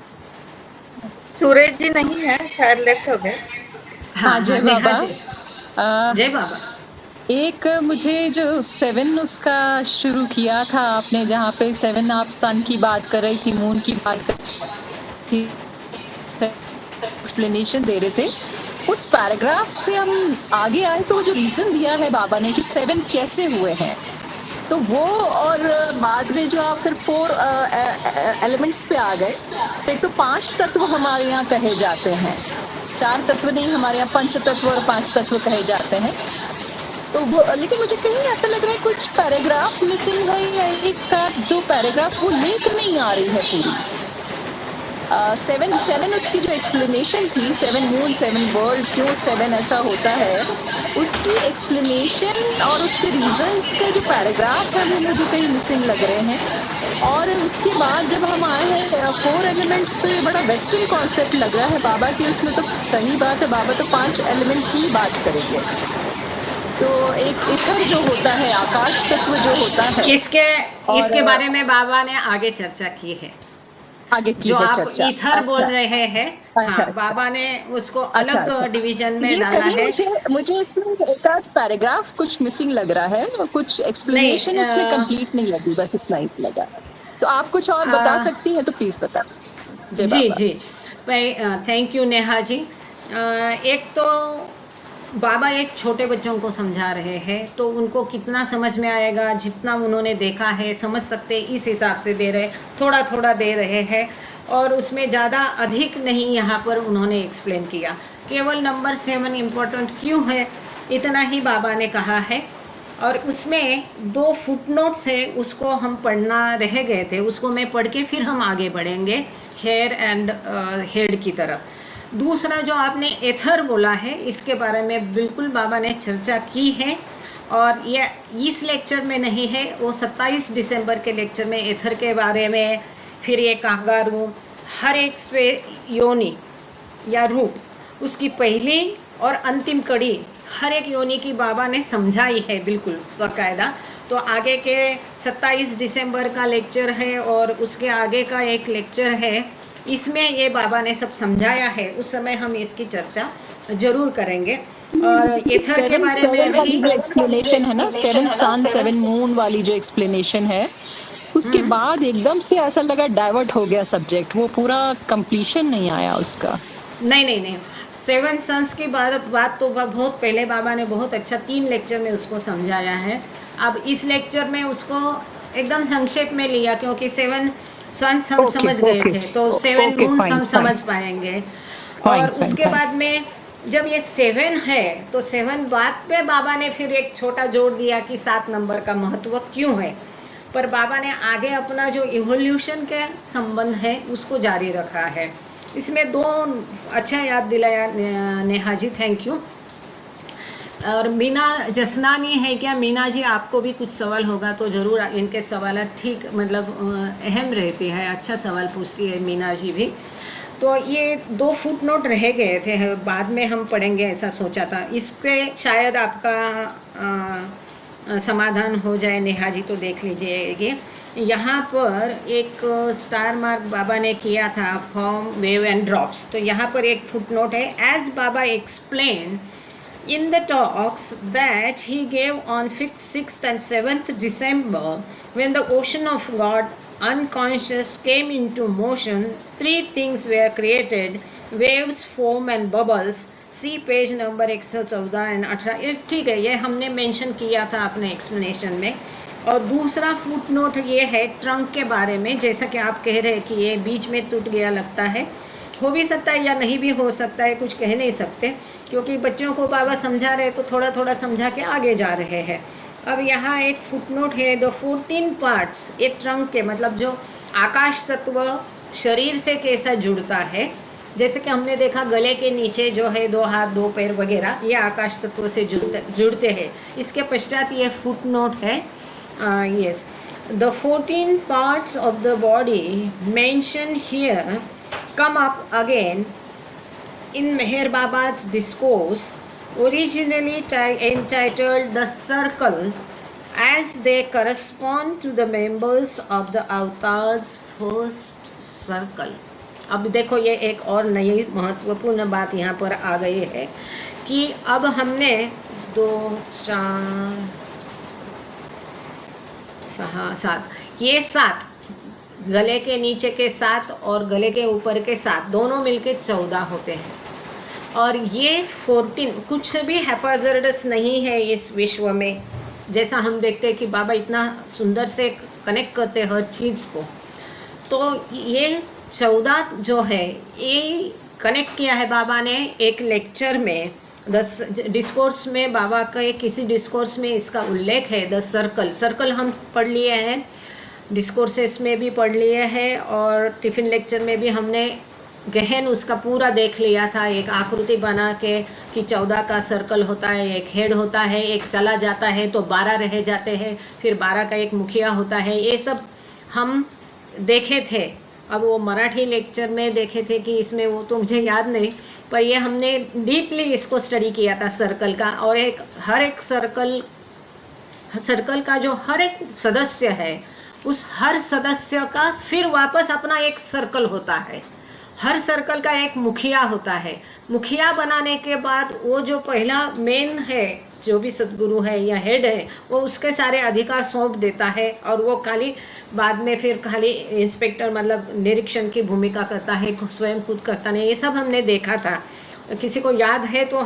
सूरज जी नहीं है, शायद लेफ्ट हो गए। हाँ, जय नेहा बाबा। जी जय बाबा। एक मुझे जो 7 उसका शुरू किया था आपने, जहाँ पे 7 आप सन की बात कर रही थी, मून की बात कर रही थी, एक्सप्लेनेशन दे रहे थे, उस पैराग्राफ से हम आगे आए तो जो रीज़न दिया है बाबा ने कि 7 कैसे हुए हैं, तो वो, और बाद में जो आप फिर 4 एलिमेंट्स पे आ गए। तो एक तो 5 तत्व हमारे यहाँ कहे जाते हैं, 4 तत्व नहीं, हमारे यहाँ 5 तत्व और 5 तत्व कहे जाते हैं। तो वो, लेकिन मुझे कहीं ऐसा लग रहा है कुछ पैराग्राफ मिसिंग है, या एक का 2 पैराग्राफ वो लिंक नहीं आ रही है पूरी। 7 उसकी जो एक्सप्लेनेशन थी, 7 मून 7 वर्ल्ड, क्यों 7 ऐसा होता है, उसकी एक्सप्लेनेशन और उसके रीजंस का जो पैराग्राफ है वो मुझे कहीं मिसिंग लग रहे हैं। और उसके बाद जब हम आए हैं 4 एलिमेंट्स, तो ये बड़ा वेस्टर्न कॉन्सेप्ट लग रहा है बाबा की। उसमें तो सही बात है, बाबा तो 5 एलिमेंट की बात करेंगे। तो एक इथर जो होता है, आकाश तत्व जो होता है, इसके बारे में बाबा ने आगे चर्चा की है। आगे की जो है आप चर्चा। ईथर बोल रहे हैं, हाँ, बाबा ने उसको अलग डिवीजन में डाला है। मुझे इसमें एक आध पैराग्राफ कुछ मिसिंग लग रहा है, और कुछ एक्सप्लेनेशन उसमें कंप्लीट नहीं लगी, बस इतना ही लगा। तो आप कुछ और बता सकती हैं तो प्लीज बता। जय जी बाबा। जी, थैंक यू नेहा जी। एक तो बाबा एक छोटे बच्चों को समझा रहे हैं, तो उनको कितना समझ में आएगा, जितना उन्होंने देखा है समझ सकते, इस हिसाब से दे रहे, थोड़ा थोड़ा दे रहे हैं, और उसमें ज़्यादा अधिक नहीं यहाँ पर उन्होंने एक्सप्लेन किया। केवल नंबर 7 इम्पोर्टेंट क्यों है, इतना ही बाबा ने कहा है। और उसमें 2 फुटनोट्स है, उसको हम पढ़ना रह गए थे, उसको मैं पढ़ के फिर हम आगे बढ़ेंगे हेयर एंड हेड की तरफ। दूसरा जो आपने एथर बोला है, इसके बारे में बिल्कुल बाबा ने चर्चा की है, और ये इस लेक्चर में नहीं है, वो 27 दिसंबर के लेक्चर में एथर के बारे में, फिर ये कांगारू, हर एक योनि या रूप, उसकी पहली और अंतिम कड़ी हर एक योनि की बाबा ने समझाई है बिल्कुल बाकायदा। तो आगे के 27 दिसंबर का लेक्चर है, और उसके आगे का एक लेक्चर है, इसमें ये बाबा ने सब समझाया है। उस समय हम इसकी चर्चा जरूर करेंगे। और एथर के बारे में वाली जो एक्सप्लेनेशन है ना, 7 सन 7 मून वाली जो एक्सप्लेनेशन है, उसके बाद एकदम से ऐसा लगा डाइवर्ट हो गया सब्जेक्ट, वो पूरा कंप्लीशन नहीं आया उसका। नहीं, सेवन सन्स की बात तो बहुत पहले बाबा ने बहुत अच्छा 3 लेक्चर में उसको समझाया है। अब इस लेक्चर में उसको एकदम संक्षेप में लिया, क्योंकि 7 सन्स हम ओके, समझ गए ओके, थे, तो 7 ओके, मून्स फाइन, हम फाइन, समझ पाएंगे। फाइन, और फाइन, उसके फाइन। बाद में जब ये 7 है तो 7 बात पे बाबा ने फिर एक छोटा जोड़ दिया कि 7 नंबर का महत्व क्यों है। पर बाबा ने आगे अपना जो इवोल्यूशन के संबंध है उसको जारी रखा है। इसमें 2 अच्छा याद दिलाया नेहा जी, थैंक यू। और मीना जसनानी है क्या? मीना जी, आपको भी कुछ सवाल होगा तो ज़रूर इनके सवाल ठीक मतलब अहम रहते हैं, अच्छा सवाल पूछती है मीना जी भी। तो ये 2 फुट नोट रह गए थे, बाद में हम पढ़ेंगे ऐसा सोचा था। इसके शायद आपका समाधान हो जाए नेहा जी, तो देख लीजिए। यहाँ पर एक स्टार मार्क बाबा ने किया था, फॉर्म वेव एंड ड्रॉप्स। तो यहाँ पर एक फुट नोट है, एज बाबा explain in the talks that he gave on 5th, 6th and 7th December, when the ocean of God unconscious came into motion, 3 things were created: waves, foam and bubbles. See page number 114 and 18। ये ठीक है, ये हमने mention किया था अपने explanation में। और दूसरा फुट नोट ये है ट्रंक के बारे में, जैसा कि आप कह रहे हैं कि ये बीच में टूट गया लगता है, हो भी सकता है या नहीं भी हो सकता है, कुछ कह नहीं सकते, क्योंकि बच्चों को बाबा समझा रहे तो थोड़ा थोड़ा समझा के आगे जा रहे हैं। अब यहाँ एक फुटनोट है, द 14 पार्ट्स, एक ट्रंक के मतलब जो आकाश तत्व शरीर से कैसा जुड़ता है। जैसे कि हमने देखा गले के नीचे जो है 2 हाथ 2 पैर वगैरह, ये आकाश तत्व से जुड़ते हैं। इसके पश्चात ये फुटनोट है, yes, the 14 parts of the body mention here come up again in Meher Baba's discourse, originally entitled The Circle, as they correspond to the members of the Avatar's first circle. अब देखो ये एक और नई महत्वपूर्ण बात यहाँ पर आ गई है कि अब हमने 2, 4, 6, 7, ये 7 गले के नीचे के 7 और गले के ऊपर के 7 दोनों मिलके 14 होते हैं। और ये 14 कुछ भी हैफाजर्डस नहीं है इस विश्व में, जैसा हम देखते हैं कि बाबा इतना सुंदर से कनेक्ट करते हैं हर चीज़ को। तो ये 14 जो है ये कनेक्ट किया है बाबा ने एक लेक्चर में, 10 डिस्कोर्स में, बाबा के किसी डिस्कोर्स में इसका उल्लेख है। द सर्कल हम पढ़ लिए हैं, डिस्कोर्सेस में भी पढ़ लिए हैं, और टिफ़िन लेक्चर में भी हमने गहन उसका पूरा देख लिया था, एक आकृति बना के कि 14 का सर्कल होता है, एक हेड होता है, एक चला जाता है तो 12 रह जाते हैं, फिर 12 का एक मुखिया होता है। ये सब हम देखे थे। अब वो मराठी लेक्चर में देखे थे कि इसमें वो तो मुझे याद नहीं, पर ये हमने डीपली इसको स्टडी किया था सर्कल का। और हर एक सर्कल का जो हर एक सदस्य है, उस हर सदस्य का फिर वापस अपना एक सर्कल होता है। हर सर्कल का एक मुखिया होता है। मुखिया बनाने के बाद वो जो पहला मेन है, जो भी सदगुरु है या हेड है, वो उसके सारे अधिकार सौंप देता है, और वो खाली बाद में फिर खाली इंस्पेक्टर मतलब निरीक्षण की भूमिका करता है, स्वयं खुद करता नहीं। ये सब हमने देखा था। किसी को याद है तो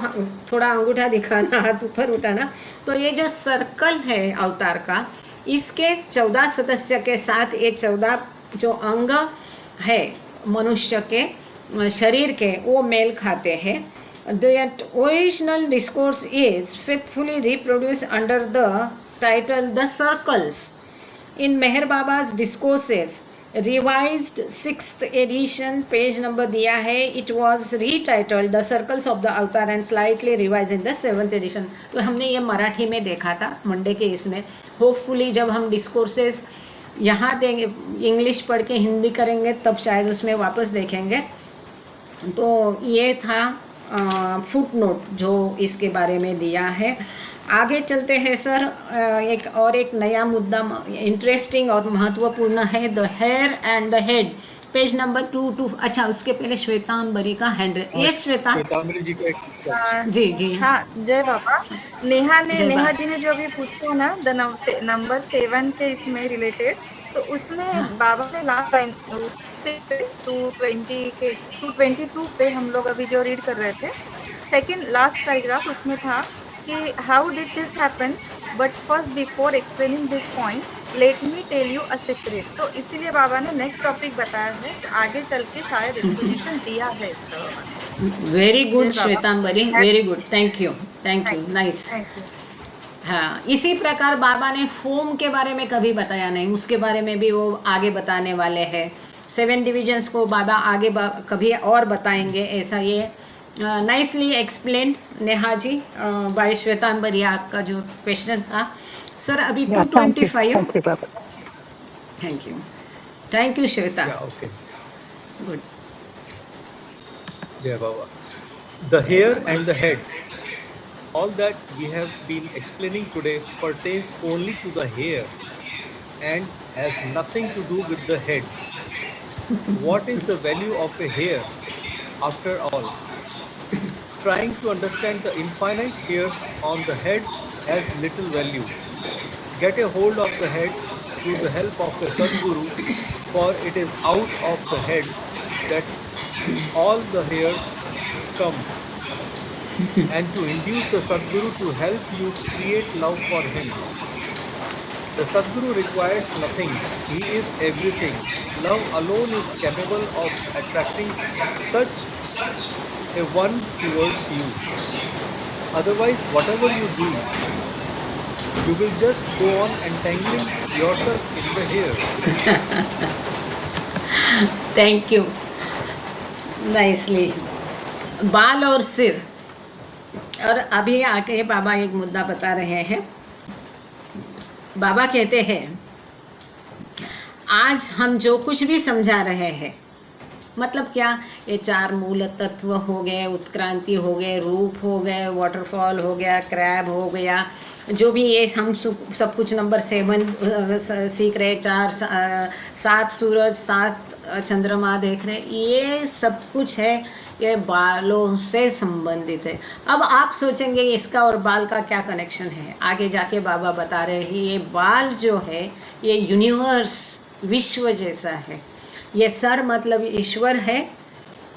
थोड़ा अंगूठा दिखाना, हाथ ऊपर उठाना। तो ये जो सर्कल है अवतार का, इसके 14 सदस्य के साथ ये 14 जो अंग है मनुष्य के शरीर के, वो मेल खाते हैं। That original discourse is faithfully reproduce under the title the circles in Meher Baba's discourses, revised 6th edition, page number दिया है। It was retitled the circles of the avatar and slightly revise in the 7th edition. तो हमने ये मराठी में देखा था Monday के इसमें। होपफुली जब हम डिस्कोर्सेस यहाँ देंगे, इंग्लिश पढ़ के हिंदी करेंगे, तब शायद उसमें वापस देखेंगे। तो ये था फुट नोट जो इसके बारे में दिया है। आगे चलते हैं सर, एक नया मुद्दा इंटरेस्टिंग और महत्वपूर्ण है, the hair and the head, page number 2। अच्छा, उसके पहले श्वेतांबरी का हैंड। ये श्वेतांबरी जी का जी हाँ, जय बाबा। नेहा जी ने जो अभी पूछा ना द नंबर 7 के इसमें रिलेटेड, तो उसमें बाबा ने लास्ट लाइन 222 पे हम लोग अभी जो रीड कर रहे थे, सेकंड लास्ट पैराग्राफ उसमें था कि how did this happen, but first before explaining this point let me tell you a secret. तो इसीलिए बाबा ने नेक्स्ट टॉपिक बताया है, आगे चल के शायद एक्सप्लेनेशन दिया है इसका बाबा ने। वेरी गुड जय Baba. Shwetambari, very good, thank you, nice. Thank you. हाँ, इसी प्रकार बाबा ने फोम के बारे में कभी बताया नहीं, उसके बारे में भी वो आगे बताने वाले हैं। 7 डिविजन्स को बाबा आगे कभी और बताएंगे, ऐसा ये nicely explain Neha ji bye श्वेतांबरी। आपका जो क्वेश्चन था सर अभी 225। Thank you Shweta, Okay. Good. Jai Baba. The hair and the head. All that we have been explaining today pertains only to the hair and has nothing to do with the head. What is the value of a hair after all? Trying to understand the infinite hairs on the head has little value. Get a hold of the head through the help of the Sadguru, for it is out of the head that all the hairs come. And to induce the Sadguru to help you create love for him. The Sadguru requires nothing. He is everything. Love alone is capable of attracting such a one towards you. Otherwise, whatever you do, you will just go on entangling yourself in the hair. Thank you, nicely. बाल और सिर, और अभी आके बाबा एक मुद्दा बता रहे हैं। बाबा कहते हैं आज हम जो कुछ भी समझा रहे हैं, मतलब क्या, ये 4 मूल तत्व हो गए, उत्क्रांति हो गए, रूप हो गए, वाटरफॉल हो गया, क्रैब हो गया, जो भी ये हम सब कुछ नंबर 7 सीख रहे, 7 सूरज 7 चंद्रमा देख रहे, ये सब कुछ है, ये बालों से संबंधित है। अब आप सोचेंगे इसका और बाल का क्या कनेक्शन है, आगे जाके बाबा बता रहे हैं ये बाल जो है ये यूनिवर्स, विश्व जैसा है। ये सर मतलब ईश्वर है,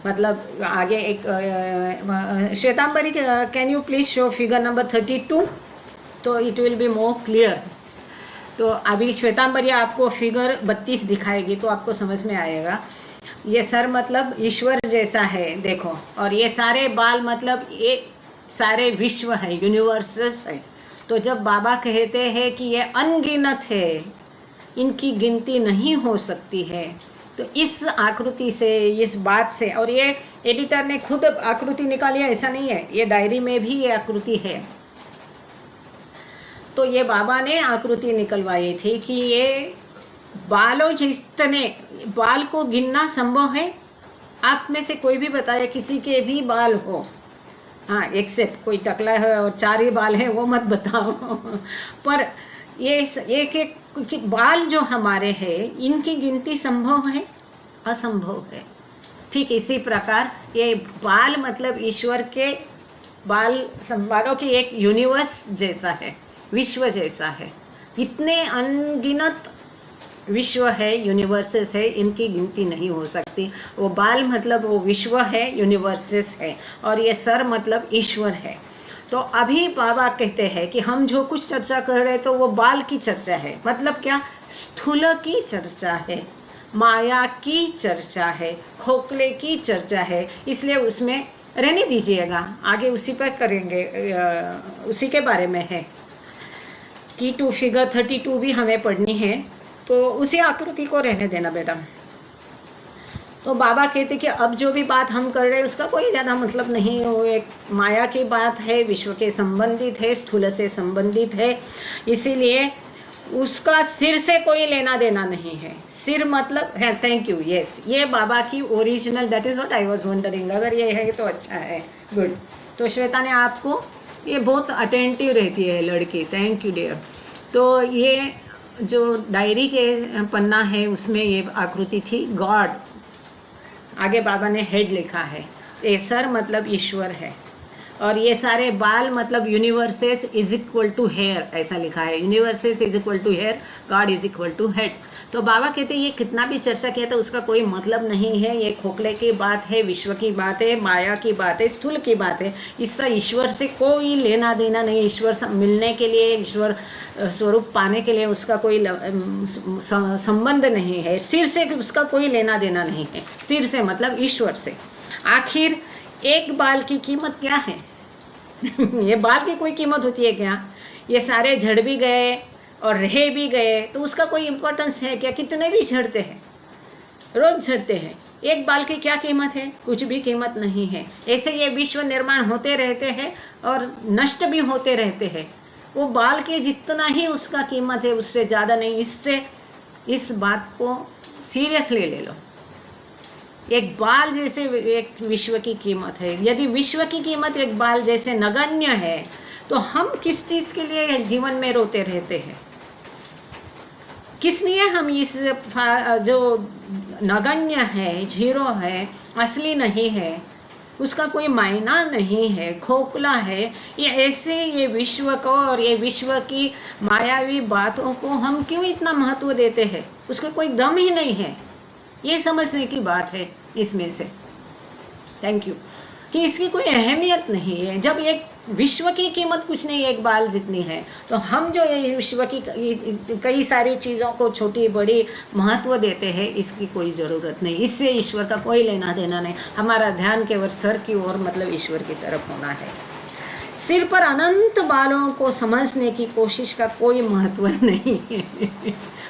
मतलब आगे एक Shwetambari can you please show figure number 32, तो it will be more clear. तो अभी श्वेतांबरी आपको फिगर 32 दिखाएगी तो आपको समझ में आएगा। ये सर मतलब ईश्वर जैसा है, देखो, और ये सारे बाल मतलब ये सारे विश्व है, यूनिवर्सेस है। तो जब बाबा कहते हैं कि ये अनगिनत है, इनकी गिनती नहीं हो सकती है, तो इस आकृति से, इस बात से, और ये एडिटर ने खुद आकृति निकाली है, ऐसा नहीं है, ये डायरी में भी ये आकृति है। तो ये बाबा ने आकृति निकलवाई थी कि ये बालों जितने, बाल को गिनना संभव है? आप में से कोई भी बताए किसी के भी बाल हो, हाँ, एक्सेप्ट कोई टकला है और 4 ही बाल है वो मत बताओ पर ये एक बाल जो हमारे हैं इनकी गिनती संभव है? असंभव है। ठीक इसी प्रकार ये बाल मतलब ईश्वर के बालों की एक यूनिवर्स जैसा है, विश्व जैसा है। इतने अनगिनत विश्व है, यूनिवर्सेस है, इनकी गिनती नहीं हो सकती। वो बाल मतलब वो विश्व है, यूनिवर्सेस है, और ये सर मतलब ईश्वर है। तो अभी बाबा कहते हैं कि हम जो कुछ चर्चा कर रहे हैं तो वो बाल की चर्चा है, मतलब क्या, स्थूल की चर्चा है, माया की चर्चा है, खोखले की चर्चा है, इसलिए उसमें रहने दीजिएगा, आगे उसी पर करेंगे, उसी के बारे में है कि टू फिगर 32 भी हमें पढ़नी है, तो उसी आकृति को रहने देना बेटा। तो बाबा कहते कि अब जो भी बात हम कर रहे हैं उसका कोई ज़्यादा मतलब नहीं, वो एक माया की बात है, विश्व के संबंधित है, स्थूल से संबंधित है, इसीलिए उसका सिर से कोई लेना देना नहीं है। सिर मतलब है, थैंक यू, यस, ये बाबा की original, that is what I was wondering, अगर ये है तो अच्छा है, गुड। तो श्वेता ने आपको, ये बहुत अटेंटिव रहती है लड़की, थैंक यू डियर। तो ये जो डायरी के पन्ना है उसमें ये आकृति थी, गॉड, आगे बाबा ने हेड लिखा है, ये सर मतलब ईश्वर है, और ये सारे बाल मतलब universes is equal to hair, ऐसा लिखा है, universes is equal to hair, God is equal to head. तो बाबा कहते हैं ये कितना भी चर्चा किया तो उसका कोई मतलब नहीं है, ये खोखले की बात है, विश्व की बात है, माया की बात है, स्थूल की बात है, इससे ईश्वर से कोई लेना देना नहीं। ईश्वर से मिलने के लिए, ईश्वर स्वरूप पाने के लिए उसका कोई संबंध नहीं है, सिर से उसका कोई लेना देना नहीं है, सिर से मतलब ईश्वर से। आखिर एक बाल की कीमत क्या है? ये बाल की कोई कीमत होती है क्या? ये सारे झड़ भी गए और रह भी गए तो उसका कोई इम्पोर्टेंस है क्या? कितने भी झड़ते हैं, रोज झड़ते हैं, एक बाल की क्या कीमत है? कुछ भी कीमत नहीं है। ऐसे ये विश्व निर्माण होते रहते हैं और नष्ट भी होते रहते हैं। वो बाल के जितना ही उसका कीमत है, उससे ज़्यादा नहीं। इससे इस बात को सीरियसली ले लो। एक बाल जैसे एक विश्व की कीमत है। यदि विश्व की कीमत एक बाल जैसे नगण्य है तो हम किस चीज़ के लिए जीवन में रोते रहते हैं? किस लिए हम इस जो नगण्य है, जीरो है, असली नहीं है, उसका कोई मायना नहीं है, खोखला है, ये ऐसे ये विश्व को और ये विश्व की मायावी बातों को हम क्यों इतना महत्व देते हैं? उसका कोई दम ही नहीं है। ये समझने की बात है इसमें से। Thank you. कि इसकी कोई अहमियत नहीं है। जब एक विश्व की कीमत कुछ नहीं, एक बाल जितनी है, तो हम जो ये विश्व की कई सारी चीज़ों को छोटी बड़ी महत्व देते हैं, इसकी कोई ज़रूरत नहीं। इससे ईश्वर का कोई लेना देना नहीं। हमारा ध्यान केवल सर की ओर मतलब ईश्वर की तरफ होना है। सिर पर अनंत बालों को समझने की कोशिश का कोई महत्व नहीं है।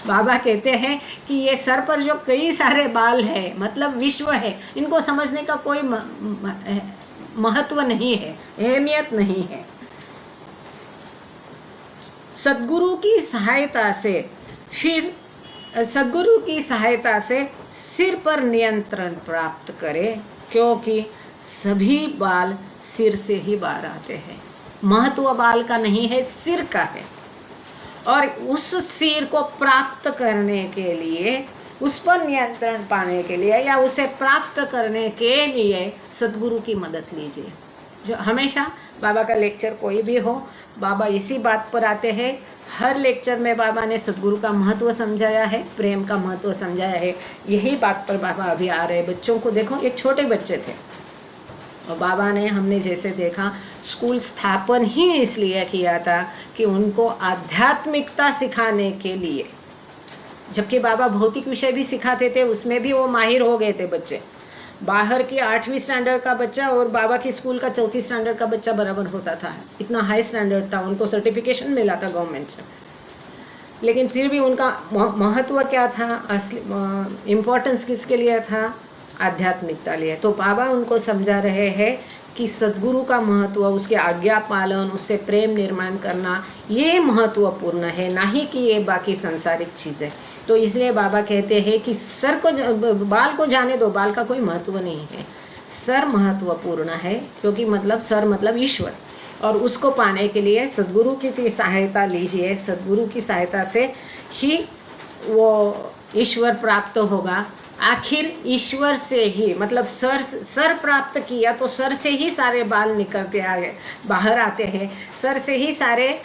बाबा कहते हैं कि ये सर पर जो कई सारे बाल है मतलब विश्व है, इनको समझने का कोई महत्व नहीं है, अहमियत नहीं है। सद्गुरु की सहायता से सिर पर नियंत्रण प्राप्त करें, क्योंकि सभी बाल सिर से ही बाहर आते हैं। महत्व बाल का नहीं है, सिर का है। और उस सिर को प्राप्त करने के लिए, उस पर नियंत्रण पाने के लिए या उसे प्राप्त करने के लिए सद्गुरु की मदद लीजिए। जो हमेशा बाबा का लेक्चर कोई भी हो, बाबा इसी बात पर आते हैं। हर लेक्चर में बाबा ने सद्गुरु का महत्व समझाया है, प्रेम का महत्व समझाया है। यही बात पर बाबा अभी आ रहे हैं। बच्चों को देखो, ये छोटे बच्चे थे और बाबा ने, हमने जैसे देखा, स्कूल स्थापन ही इसलिए किया था कि उनको आध्यात्मिकता सिखाने के लिए। जबकि बाबा भौतिक विषय भी सिखाते थे, उसमें भी वो माहिर हो गए थे बच्चे। बाहर की 8वीं स्टैंडर्ड का बच्चा और बाबा की स्कूल का 4थी स्टैंडर्ड का बच्चा बराबर होता था। इतना हाई स्टैंडर्ड था, उनको सर्टिफिकेशन मिला था गवर्नमेंट से। लेकिन फिर भी उनका महत्व क्या था, असली इम्पोर्टेंस किसके लिए था? आध्यात्मिकता लिए। तो बाबा उनको समझा रहे हैं कि सद्गुरु का महत्व, उसके आज्ञा पालन, उससे प्रेम निर्माण करना, ये महत्वपूर्ण है, ना ही कि ये बाकी संसारिक चीज़ें। तो इसलिए बाबा कहते हैं कि सर को, बाल को जाने दो, बाल का कोई महत्व नहीं है, सर महत्वपूर्ण है, क्योंकि मतलब सर मतलब ईश्वर। और उसको पाने के लिए सद्गुरु की सहायता लीजिए। सद्गुरु की सहायता से ही वो ईश्वर प्राप्त होगा। आखिर ईश्वर से ही मतलब सर प्राप्त किया तो सर से ही सारे बाल निकलते आए, बाहर आते हैं। सर से ही सारे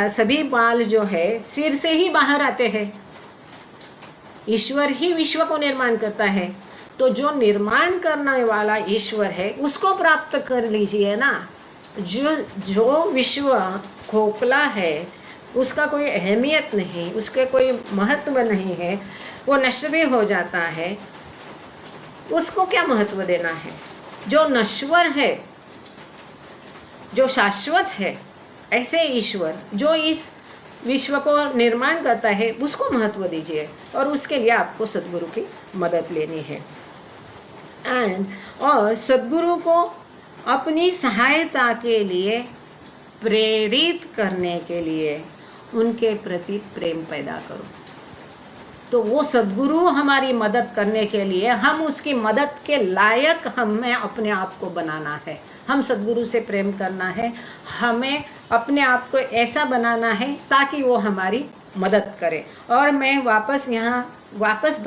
सभी बाल जो है सिर से ही बाहर आते हैं। ईश्वर ही विश्व को निर्माण करता है। तो जो निर्माण करने वाला ईश्वर है उसको प्राप्त कर लीजिए ना। जो विश्व खोखला है, उसका कोई अहमियत नहीं, उसके कोई महत्व नहीं है, वो नष्ट भी हो जाता है, उसको क्या महत्व देना है? जो नश्वर है, जो शाश्वत है, ऐसे ईश्वर जो इस विश्व को निर्माण करता है, उसको महत्व दीजिए। और उसके लिए आपको सद्गुरु की मदद लेनी है। और सद्गुरु को अपनी सहायता के लिए प्रेरित करने के लिए उनके प्रति प्रेम पैदा करो। तो वो सद्गुरु हमारी मदद करने के लिए हम उसकी मदद के लायक हमें अपने आप को बनाना है। हम सद्गुरु से प्रेम करना है, हमें अपने आप को ऐसा बनाना है ताकि वो हमारी मदद करे। और मैं वापस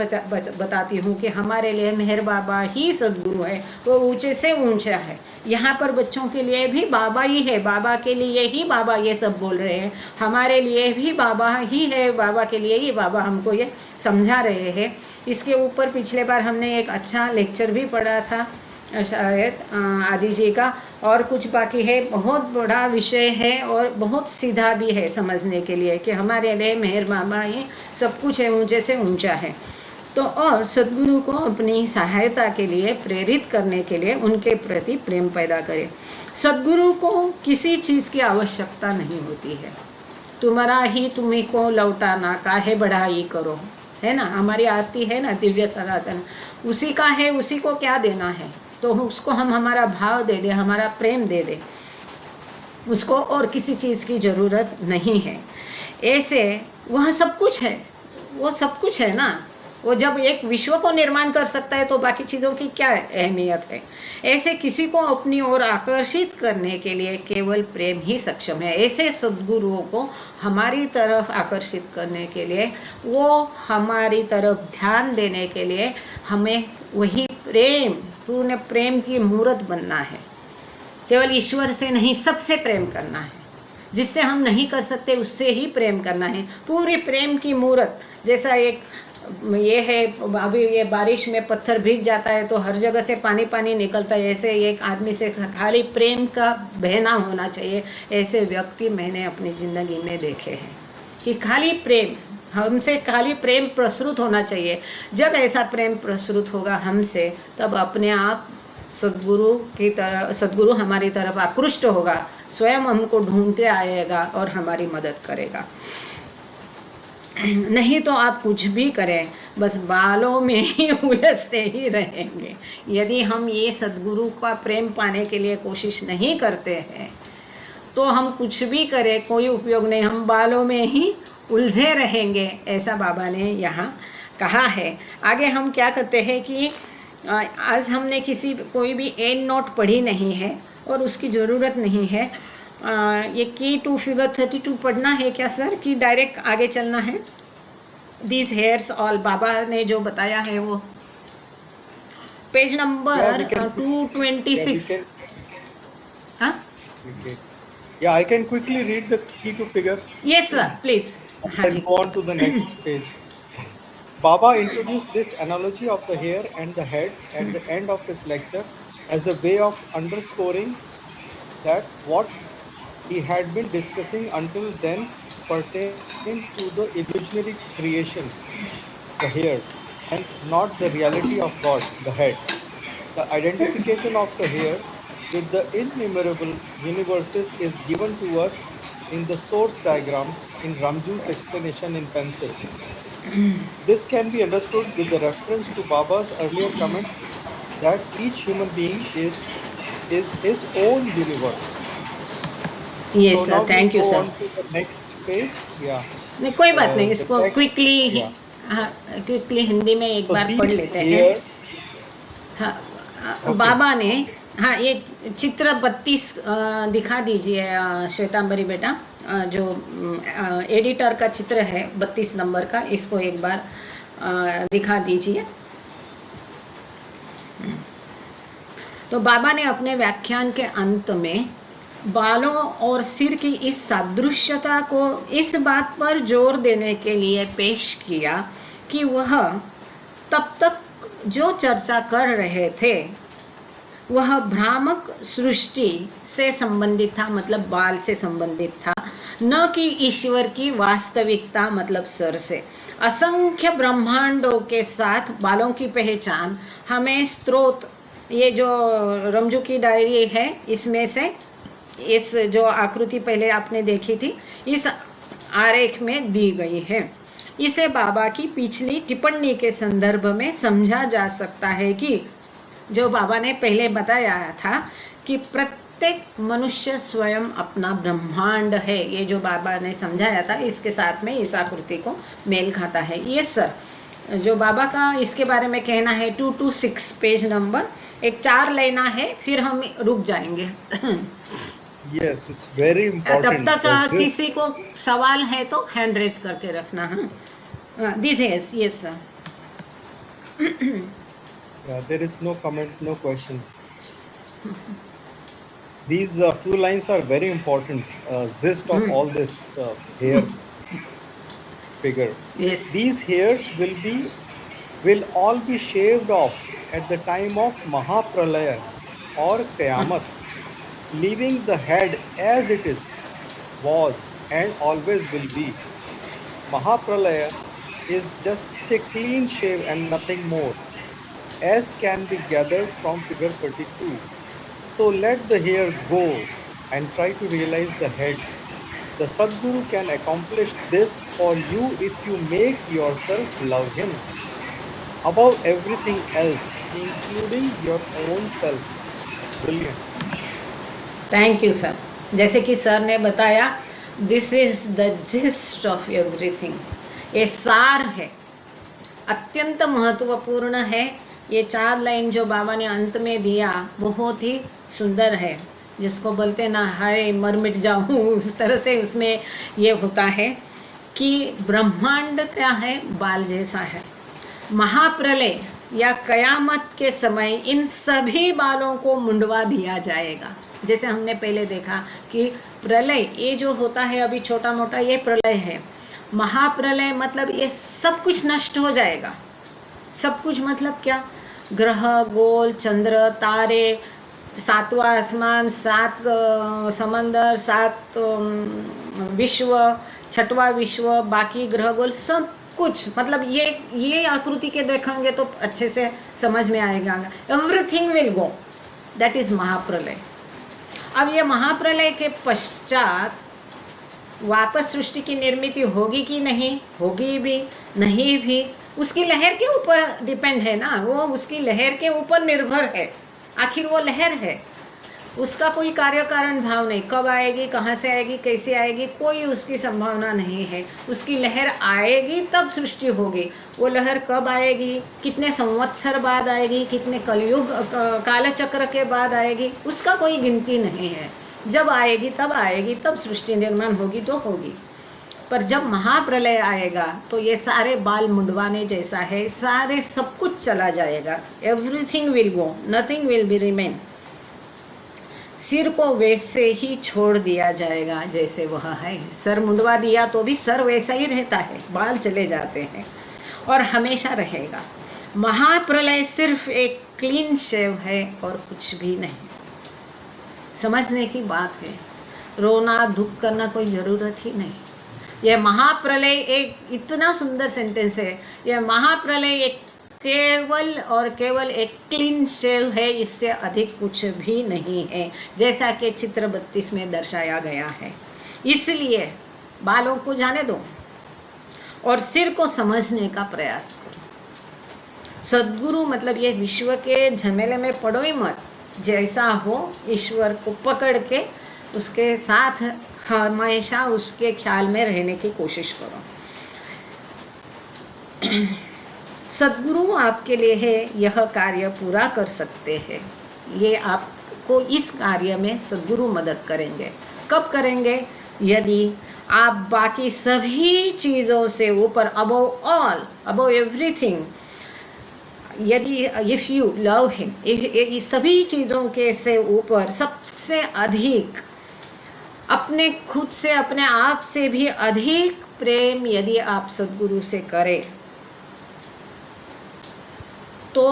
बताती हूँ कि हमारे लिए मेहर बाबा ही सद्गुरु है, वो ऊंचे से ऊंचा है। यहाँ पर बच्चों के लिए भी बाबा ही है, बाबा के लिए ही बाबा ये सब बोल रहे हैं, हमारे लिए भी बाबा ही है, बाबा के लिए ही बाबा हमको ये समझा रहे हैं। इसके ऊपर पिछले बार हमने एक अच्छा लेक्चर भी पढ़ा था शायद आदि जी का, और कुछ बाकी है। बहुत बड़ा विषय है और बहुत सीधा भी है समझने के लिए कि हमारे लिए मेहर बाबा ही सब कुछ है, ऊंचे से ऊंचा है। तो और सद्गुरु को अपनी सहायता के लिए प्रेरित करने के लिए उनके प्रति प्रेम पैदा करें। सद्गुरु को किसी चीज़ की आवश्यकता नहीं होती है। तुम्हारा ही तुम्ही को लौटाना, काहे बढ़ाई करो, है ना, हमारी आरती है ना दिव्य सनातन, उसी का है, उसी को क्या देना है, तो उसको हम हमारा भाव दे दे, हमारा प्रेम दे दे, उसको और किसी चीज़ की ज़रूरत नहीं है। ऐसे वह सब कुछ है, वो सब कुछ है ना, वो जब एक विश्व को निर्माण कर सकता है तो बाकी चीज़ों की क्या अहमियत है। ऐसे किसी को अपनी ओर आकर्षित करने के लिए केवल प्रेम ही सक्षम है। ऐसे सद्गुरुओं को हमारी तरफ आकर्षित करने के लिए, वो हमारी तरफ ध्यान देने के लिए हमें वही प्रेम, पूर्ण प्रेम की मूर्त बनना है। केवल ईश्वर से नहीं, सबसे प्रेम करना है। जिससे हम नहीं कर सकते उससे ही प्रेम करना है, पूरी प्रेम की मूर्त। जैसा एक ये है, अभी ये बारिश में पत्थर भीग जाता है तो हर जगह से पानी पानी निकलता है, ऐसे एक आदमी से खाली प्रेम का बहना होना चाहिए। ऐसे व्यक्ति मैंने अपनी ज़िंदगी में देखे हैं कि खाली प्रेम, हमसे खाली प्रेम प्रसृत होना चाहिए। जब ऐसा प्रेम प्रसृत होगा हमसे, तब अपने आप सद्गुरु हमारी तरफ आकृष्ट होगा, स्वयं हमको ढूंढते आएगा और हमारी मदद करेगा। नहीं तो आप कुछ भी करें, बस बालों में ही उलझते ही रहेंगे। यदि हम ये सद्गुरु का प्रेम पाने के लिए कोशिश नहीं करते हैं तो हम कुछ भी करें कोई उपयोग नहीं, हम बालों में ही उलझे रहेंगे, ऐसा बाबा ने यहाँ कहा है। आगे हम क्या करते हैं कि आज हमने कोई भी एंड नोट पढ़ी नहीं है और उसकी ज़रूरत नहीं है। ये की टू फिगर 32 पढ़ना है क्या सर, कि डायरेक्ट आगे चलना है? दीज हेयर्स ऑल बाबा ने जो बताया है वो पेज नंबर 226। हाँ, yeah, I can quickly read the key to figure. Yes sir, please. हाँ जी, Go on to the next page. Baba introduced this analogy of the hair and the head at the end of his lecture as a way of underscoring that what he had been discussing until then pertained to the illusionary creation, the hairs, and not the reality of God, the head. The identification of the hairs with the innumerable universes is given to us in the source diagram in Ramju's explanation in pencil. This can be understood with the reference to Baba's earlier comment that each human being is his own universe. yes So sir, now thank we you go sir. on to the next page. Yeah. नहीं कोई बात नहीं, the इसको text, quickly yeah. हाँ quickly Hindi में एक So बार पढ़ these लेते हैं। here, हाँ, Okay. बाबा ने, हाँ ये चित्र 32 दिखा दीजिए श्वेतांबरी बेटा, जो एडिटर का चित्र है 32 नंबर का, इसको एक बार दिखा दीजिए। तो बाबा ने अपने व्याख्यान के अंत में बालों और सिर की इस सादृश्यता को इस बात पर जोर देने के लिए पेश किया कि वह तब तक जो चर्चा कर रहे थे वह भ्रामक सृष्टि से संबंधित था, मतलब बाल से संबंधित था, न कि ईश्वर की वास्तविकता मतलब सर से। असंख्य ब्रह्मांडों के साथ बालों की पहचान हमें स्रोत, ये जो रमजू की डायरी है इसमें से, इस जो आकृति पहले आपने देखी थी इस आरेख में दी गई है। इसे बाबा की पिछली टिप्पणी के संदर्भ में समझा जा सकता है कि जो बाबा ने पहले बताया था कि प्रत्येक मनुष्य स्वयं अपना ब्रह्मांड है, ये जो बाबा ने समझाया था इसके साथ में इस आकृति को मेल खाता है। ये सर जो बाबा का इसके बारे में कहना है 226 पेज नंबर, एक 4 लेना है फिर हम रुक जाएंगे। Yes, it's very तब important. तक Does this? किसी को सवाल है तो हैंड रेज करके रखना। हाँ, this is yes sir. Yeah, there is no comment, no question. These few lines are very important. Gist of all this hair figure. Yes These hairs will all be shaved off at the time of Mahapralaya or Qayamat, leaving the head as it is, was, and always will be. Mahapralaya is just a clean shave and nothing more, as can be gathered from figure 32. So let the hair go and try to realize the head. The Sadguru can accomplish this for you if you make yourself love him above everything else, including your own self. Brilliant. Thank you sir. जैसे कि sir ने बताया, this is the gist of everything. ये सार है, अत्यंत महत्वपूर्ण है। ये 4 लाइन जो बाबा ने अंत में दिया बहुत ही सुंदर है, जिसको बोलते ना हाय मर मिट जाऊँ, उस तरह से उसमें ये होता है कि ब्रह्मांड क्या है, बाल जैसा है। महाप्रलय या कयामत के समय इन सभी बालों को मुंडवा दिया जाएगा। जैसे हमने पहले देखा कि प्रलय ये जो होता है अभी छोटा मोटा, ये प्रलय है। महाप्रलय मतलब ये सब कुछ नष्ट हो जाएगा। सब कुछ मतलब क्या, ग्रह, गोल, चंद्र, तारे, 7वां आसमान, 7 समंदर, 7 विश्व, 6वां विश्व, बाकी ग्रह गोल, सब कुछ मतलब ये आकृति के देखेंगे तो अच्छे से समझ में आएगा। Everything will go, that is महाप्रलय। अब ये महाप्रलय के पश्चात वापस सृष्टि की निर्मिति होगी कि नहीं होगी, भी नहीं भी, उसकी लहर के ऊपर डिपेंड है ना, वो उसकी लहर के ऊपर निर्भर है। आखिर वो लहर है, उसका कोई कार्य कारण भाव नहीं, कब आएगी, कहाँ से आएगी, कैसे आएगी, कोई उसकी संभावना नहीं है। उसकी लहर आएगी तब सृष्टि होगी। वो लहर कब आएगी, कितने संवत्सर बाद आएगी, कितने कलयुग कालचक्र के बाद आएगी, उसका कोई गिनती नहीं है। जब आएगी तब सृष्टि निर्माण होगी तो होगी। पर जब महाप्रलय आएगा तो ये सारे बाल मुंडवाने जैसा है, सारे सब कुछ चला जाएगा। Everything will go, nothing will be remain. सिर को वैसे ही छोड़ दिया जाएगा जैसे वह है। सर मुंडवा दिया तो भी सर वैसा ही रहता है, बाल चले जाते हैं और हमेशा रहेगा। महाप्रलय सिर्फ एक क्लीन शेव है और कुछ भी नहीं। समझने की बात है, रोना दुख करना कोई ज़रूरत ही नहीं। यह महाप्रलय एक इतना सुंदर सेंटेंस है। यह महाप्रलय एक केवल और केवल एक क्लीन शेव है, इससे अधिक कुछ भी नहीं है, जैसा कि चित्र 32 में दर्शाया गया है। इसलिए बालों को जाने दो और सिर को समझने का प्रयास करो। सद्गुरु मतलब ये विश्व के झमेले में पड़ो ही मत, जैसा हो ईश्वर को पकड़ के उसके साथ हमेशा उसके ख्याल में रहने की कोशिश करो। सद्गुरु आपके लिए है, यह कार्य पूरा कर सकते हैं। ये आपको इस कार्य में सद्गुरु मदद करेंगे। कब करेंगे? यदि आप बाकी सभी चीज़ों से ऊपर, अबव ऑल, अबव एवरीथिंग, यदि इफ़ यू लव हिम, सभी चीज़ों के से ऊपर सबसे अधिक, अपने खुद से, अपने आप से भी अधिक प्रेम यदि आप सद्गुरु से करें तो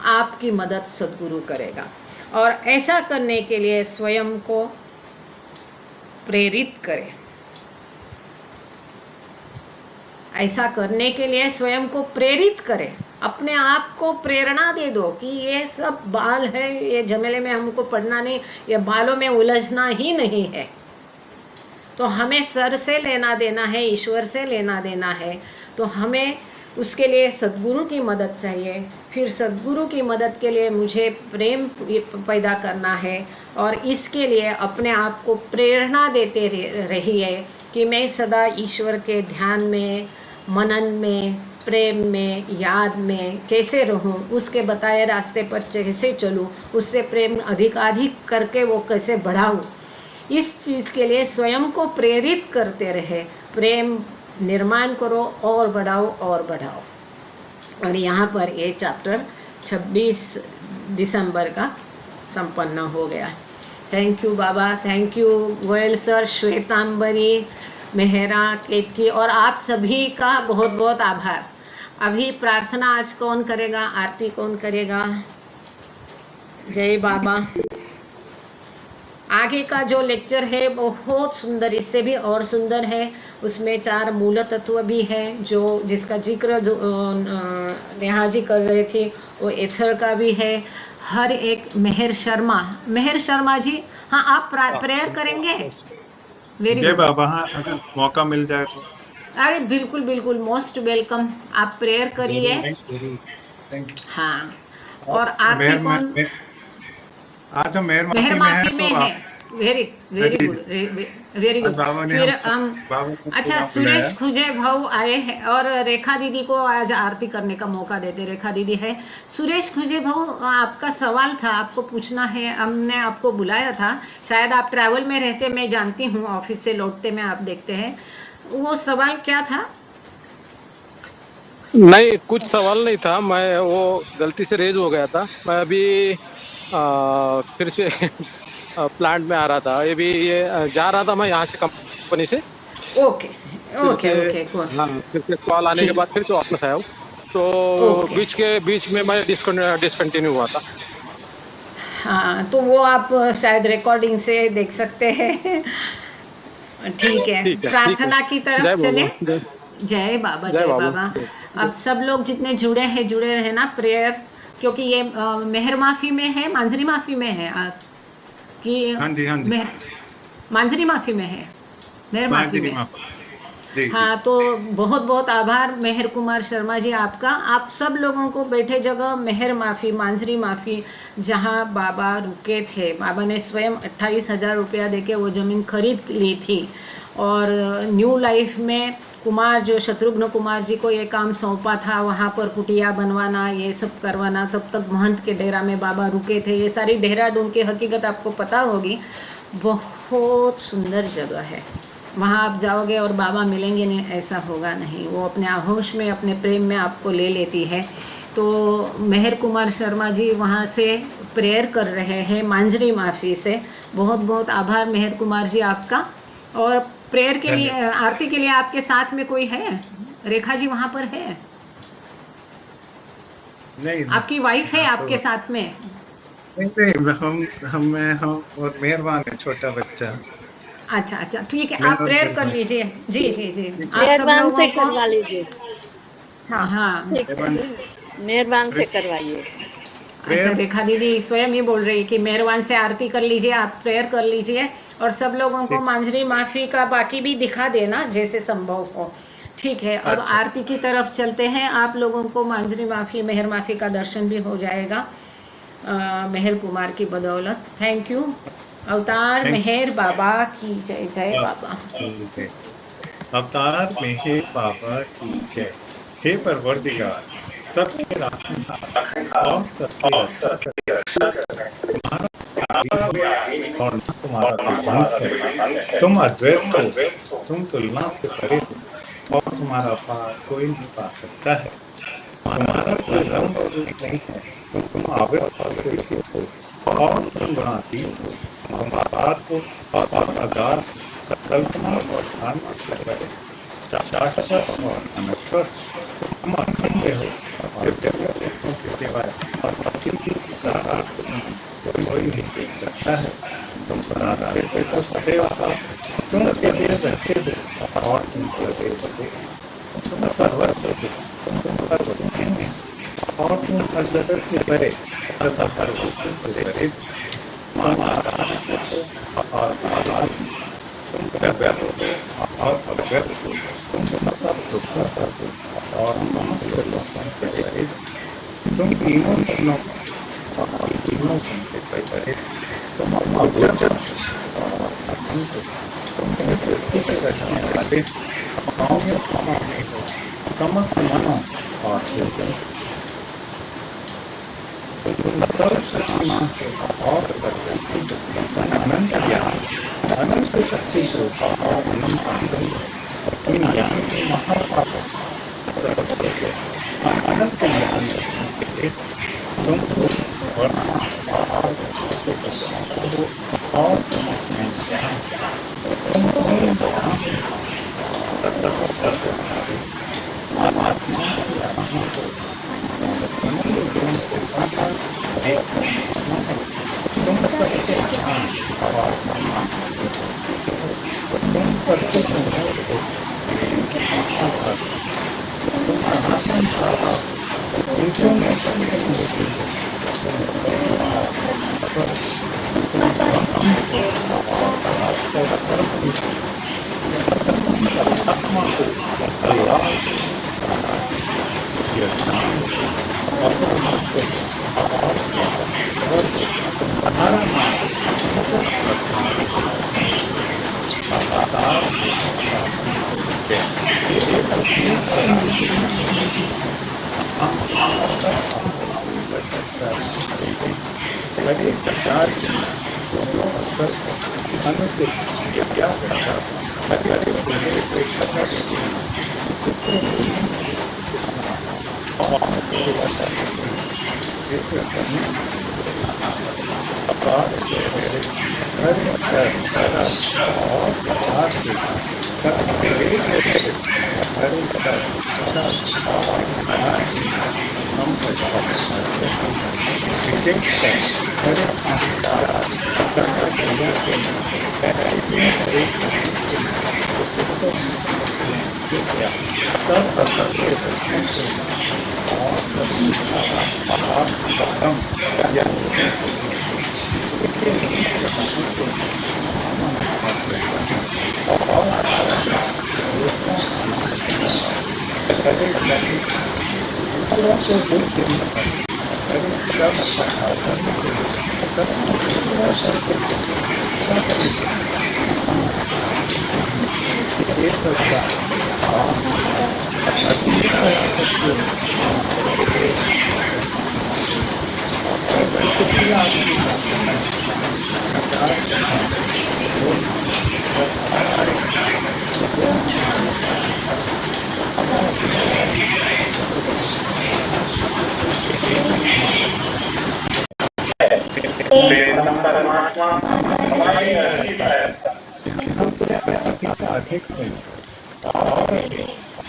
आपकी मदद सद्गुरु करेगा। और ऐसा करने के लिए स्वयं को प्रेरित करें। ऐसा करने के लिए स्वयं को प्रेरित करें, अपने आप को प्रेरणा दे दो कि ये सब बाल है, ये झमेले में हमको पड़ना नहीं, ये बालों में उलझना ही नहीं है। तो हमें सर से लेना देना है, ईश्वर से लेना देना है। तो हमें उसके लिए सद्गुरु की मदद चाहिए। फिर सद्गुरु की मदद के लिए मुझे प्रेम पैदा करना है और इसके लिए अपने आप को प्रेरणा देते रहिए कि मैं सदा ईश्वर के ध्यान में, मनन में, प्रेम में, याद में कैसे रहूं, उसके बताए रास्ते पर कैसे चलूं, उससे प्रेम अधिकाधिक करके वो कैसे बढ़ाऊं, इस चीज़ के लिए स्वयं को प्रेरित करते रहे। प्रेम निर्माण करो और बढ़ाओ और बढ़ाओ। और यहाँ पर ये चैप्टर 26 दिसंबर का संपन्न हो गया। Thank you Baba, thank you Goyal sir, Shwetambari, Mehra, Ketaki और आप सभी का बहुत बहुत आभार। अभी प्रार्थना आज कौन करेगा, आरती कौन करेगा? जय बाबा। आगे का जो लेक्चर है बहुत सुंदर, इससे भी और सुंदर है। उसमें 4 मूल तत्व भी हैं जो जिसका जिक्र जो नेहा जी कर रहे थे, वो एथर का भी है। हर एक मेहर शर्मा जी, हाँ आप प्रेयर करेंगे? वेरी जय गुड। बाबा। हाँ, अगर मौका मिल जाए तो। अरे बिल्कुल बिल्कुल, मोस्ट वेलकम। आप प्रेयर करिए। Thank you. हाँ, और आरती कौन? आज हम मेहर मेहर माफी माफी में में है। वेरी वेरी जी, गुड, वेरी गुड। बाबा ने फिर हमको- हम बाबा को अच्छा, पूरा सुरेश बुलाया। खुजे भाऊ आए हैं और रेखा दीदी को आज आरती करने का मौका देते। रेखा दीदी है। सुरेश खुजे भाऊ, आपका सवाल था, आपको पूछना है। हमने आपको बुलाया था, शायद आप ट्रैवल में रहते, मैं जानती हूँ, ऑफिस से लौटते में आप देखते हैं। वो सवाल क्या था? नहीं, कुछ सवाल नहीं था, मैं वो गलती से रेज हो गया था। मैं अभी फिर से प्लांट में आ रहा था, ये जा रहा था मैं यहाँ से कंपनी से। ओके फिर ओके से ओके, गुड। हाँ, फिर से कॉल आने के ठीक। बाद फिर से वापस आया हूँ, तो ओके। बीच में मैं डिसकंटिन्यू हुआ था। हाँ, तो वो आप शायद रिकॉर्डिंग से देख सकते हैं। ठीक है, ठीक है। प्रार्थना की जय तरफ चले। बाबा, जय बाबा, जय जय बाबा। बाबा। अब सब लोग जितने जुड़े रहे ना प्रेयर, क्योंकि ये मेहर माफी में है, मांझरी माफी में है आप कि हाँ जी, हाँ जी। मांझरी माफी में है, मेहर माफी में। जी, हाँ, तो बहुत बहुत आभार मेहर कुमार शर्मा जी आपका। आप सब लोगों को बैठे जगह मेहर माफ़ी, मांझरी माफ़ी, जहाँ बाबा रुके थे, बाबा ने स्वयं 28,000 रुपया देके वो ज़मीन खरीद ली थी। और न्यू लाइफ में कुमार, जो शत्रुघ्न कुमार जी को ये काम सौंपा था, वहाँ पर कुटिया बनवाना, ये सब करवाना, तब तक महंत के डेरा में बाबा रुके थे। ये सारी देहरादून की हकीकत आपको पता होगी। बहुत सुंदर जगह है, वहाँ आप जाओगे और बाबा मिलेंगे नहीं ऐसा होगा नहीं। वो अपने आहोश में, अपने प्रेम में आपको ले लेती है। तो मेहर कुमार शर्मा जी वहाँ से प्रेयर कर रहे हैं मांझरी माफ़ी से। बहुत बहुत आभार मेहर कुमार जी आपका। और प्रेयर के लिए, आरती के लिए आपके साथ में कोई है? रेखा जी वहाँ पर है? नहीं, आपकी वाइफ है आपके साथ में? हम और मेहरबान है, छोटा बच्चा। अच्छा अच्छा, ठीक है, मैं आप और प्रेयर कर मेहरबान। लीजिए। जी जी जी, आप सब मेहरबान से लोगों को। करवा लीजिए। हाँ, ठीक है, मेहरबान से करवाइए। अच्छा, रेखा दीदी स्वयं ही बोल रही कि मेहरबान से आरती कर लीजिए, आप प्रेयर कर लीजिए और सब लोगों को मांझरी माफ़ी का बाकी भी दिखा देना जैसे संभव हो। ठीक है, अब अच्छा। आरती की तरफ चलते हैं। आप लोगों को मांझरी माफ़ी, मेहर माफ़ी का दर्शन भी हो जाएगा मेहर कुमार की बदौलत। Thank you. अवतार Thank- मेहर बाबा की जय। जय बाबा। अवतार मेहर बाबा की जय। हे परवरदिगार, सबके रास्ते और सबके और न तुम्हारा अंत है। तुम अद्वैत हो, तुम तुलना से परे हो और तुम्हारा पार कोई नहीं पा सकता है। तुम्हारा कोई रंग और रूप नहीं है, तुम आविर्भाव से रहित हो और तुम गुणातीत हो। तुम आधार को और आधार कल्पना और धारणा से परे, शाश्वत और अनश्वर। तुम अखंड हो और जगतों के सिवाय और किसी की सहारा कोई नहीं देख सकता है। तुम बनाते हो सदैव हो, तुम सदैव रखे हो और तुम सदैव हो। तुम सर्वस्व हो, तुम सर्वज्ञ हो और तुम हर जगत से परे तथा हर वस्तु से परे। तुम आधार हो और आधार, तुम प्रगत हो और प्रगत हो। तुम सब दुख हो और समस्त दुखों से परे। तुम तीनों गुणों और तीनों गुण से परे। तुम अव्यक्त हो और अनंत हो। तुम सृष्टि के रचने वाले, गाँव में हो समस्त मनो और चेतन सर्वशक्तिमान से और अनंत ज्ञान अनंत शक्ति को और अनंत इन ज्ञान के महासागर अनंत ज्ञान तुमको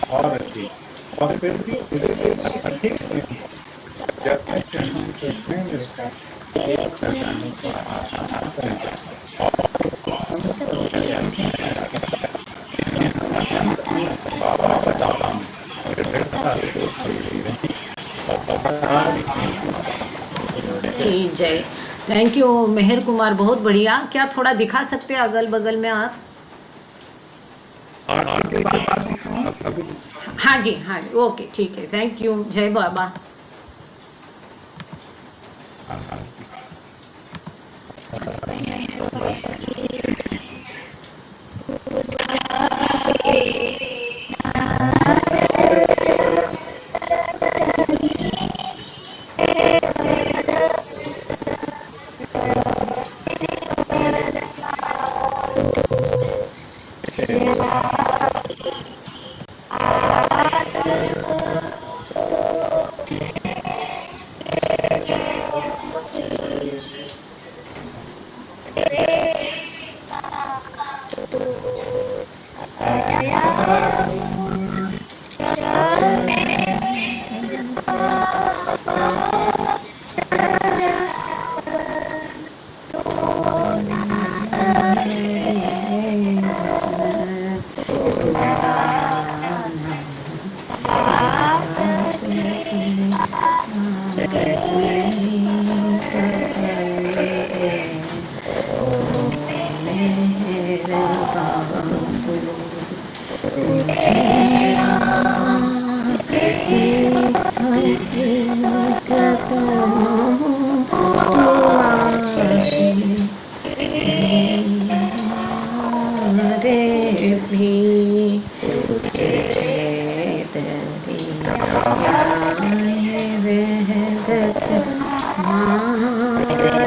और अधिक और फिर भी इससे अधिक जब तक हम कृष्ण इसका एक करने की आशा करेंगे बाबा बताओ जय। थैंक यू मेहर कुमार, बहुत बढ़िया। क्या थोड़ा दिखा सकते हैं अगल बगल में आप? हाँ जी, हाँ जी, ओके, ठीक है, थैंक यू। जय बाबा।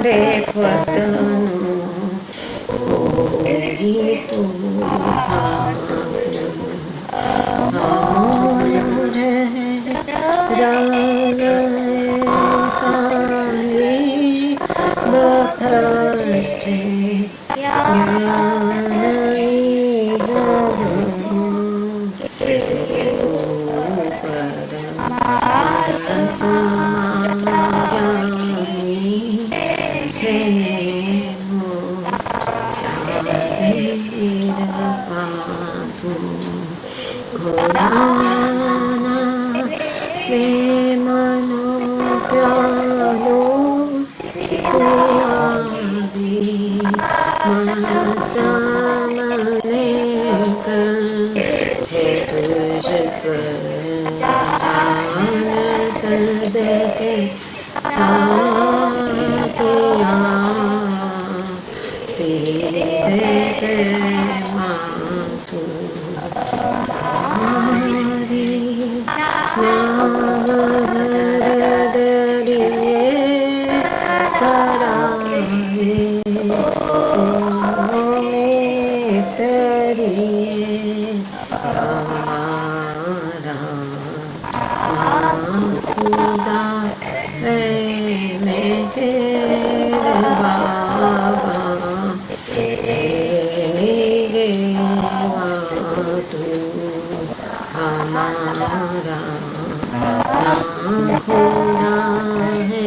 रे पतनो होई तूफान हमारे रंग सानी बखश्चे ज्ञानई जगम सदके साथिया पीते प्रेमा तू हमारी नावरदरिये करावे में तरिये हमारा खुदा है मेरे बाबा तेरे तू हमारा खुदा है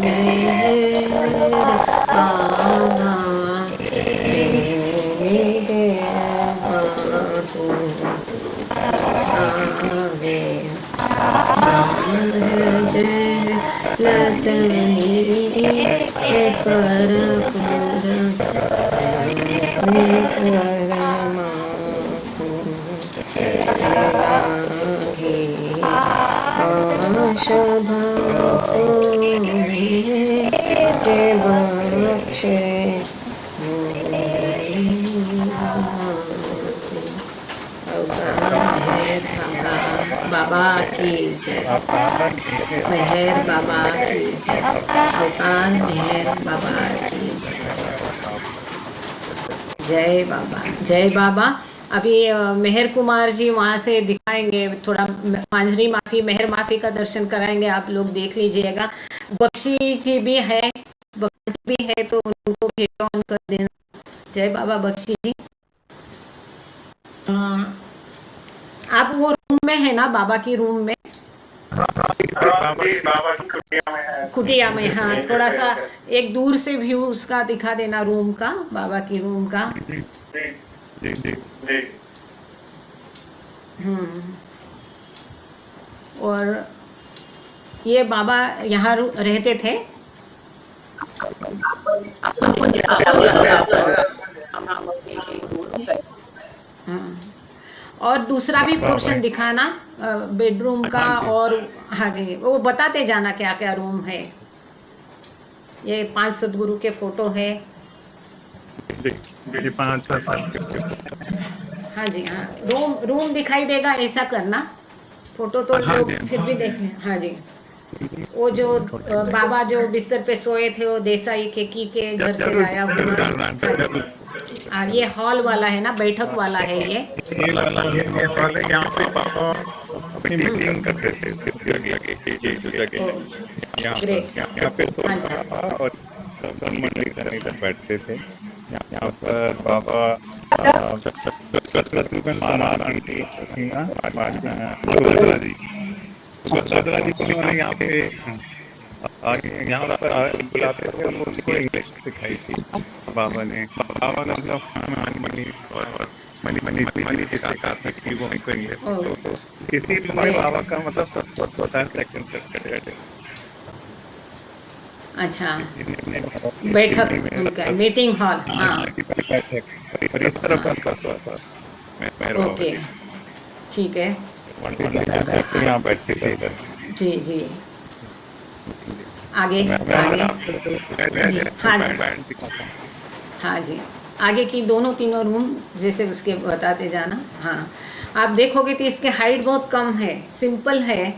मेरे बाबा तेरे तू आवे लतनी कर के बख्शे बाबा की जय मेहर बाबा की जय अवतार मेहर बाबा की जय बाबा जय बाबा। अभी मेहर कुमार जी वहाँ से दिखाएंगे, थोड़ा मांझरी माफी मेहर माफी का दर्शन कराएंगे, आप लोग देख लीजिएगा। बख्शी जी भी है, बख्शी भी है तो उनको भी ऑन कर देना। जय बाबा बख्शी जी। आप वो रूम में है ना, बाबा की रूम में? कुटिया में, हाँ। थोड़ा सा एक दूर से व्यू उसका दिखा देना, रूम का, बाबा की रूम का। और ये बाबा यहाँ रहते थे? और दूसरा भी पोर्शन दिखाना बेडरूम का, और हाँ जी वो बताते जाना क्या क्या रूम है। ये 5 सदगुरु के फोटो है। हाँ जी हाँ, रूम दिखाई देगा, ऐसा करना। फोटो तो लोग फिर भी देखें। हाँ जी, वो जो बाबा जो बिस्तर पे सोए थे, वो देसाई की के घर से लाया हुआ। ये हॉल वाला है ना, बैठक वाला है ये वाला हॉल है। यहाँ पे पापा अपनी मीटिंग करते थे, यहाँ पे तो पापा और मंडली करने तक बैठते थे। यहाँ पर बाबा सुभद्रा जी को यहाँ पे यहाँ पर बुलाते थे, उनको इंग्लिश सिखाई थी बाबा ने। बाबा ने मनी के साथ कि वो इंग्लिश, इसी बाबा का मतलब सब होता है सेकंड सेक्रेटरी। अच्छा, बैठक उनका मीटिंग हॉल। हाँ ओके ठीक है। यहाँ बैठते थे जी जी, आगे जी। हाँ जी हाँ जी, आगे की दोनों तीनों रूम जैसे उसके बताते जाना। हाँ, आप देखोगे तो इसके हाइट बहुत कम है, सिंपल है,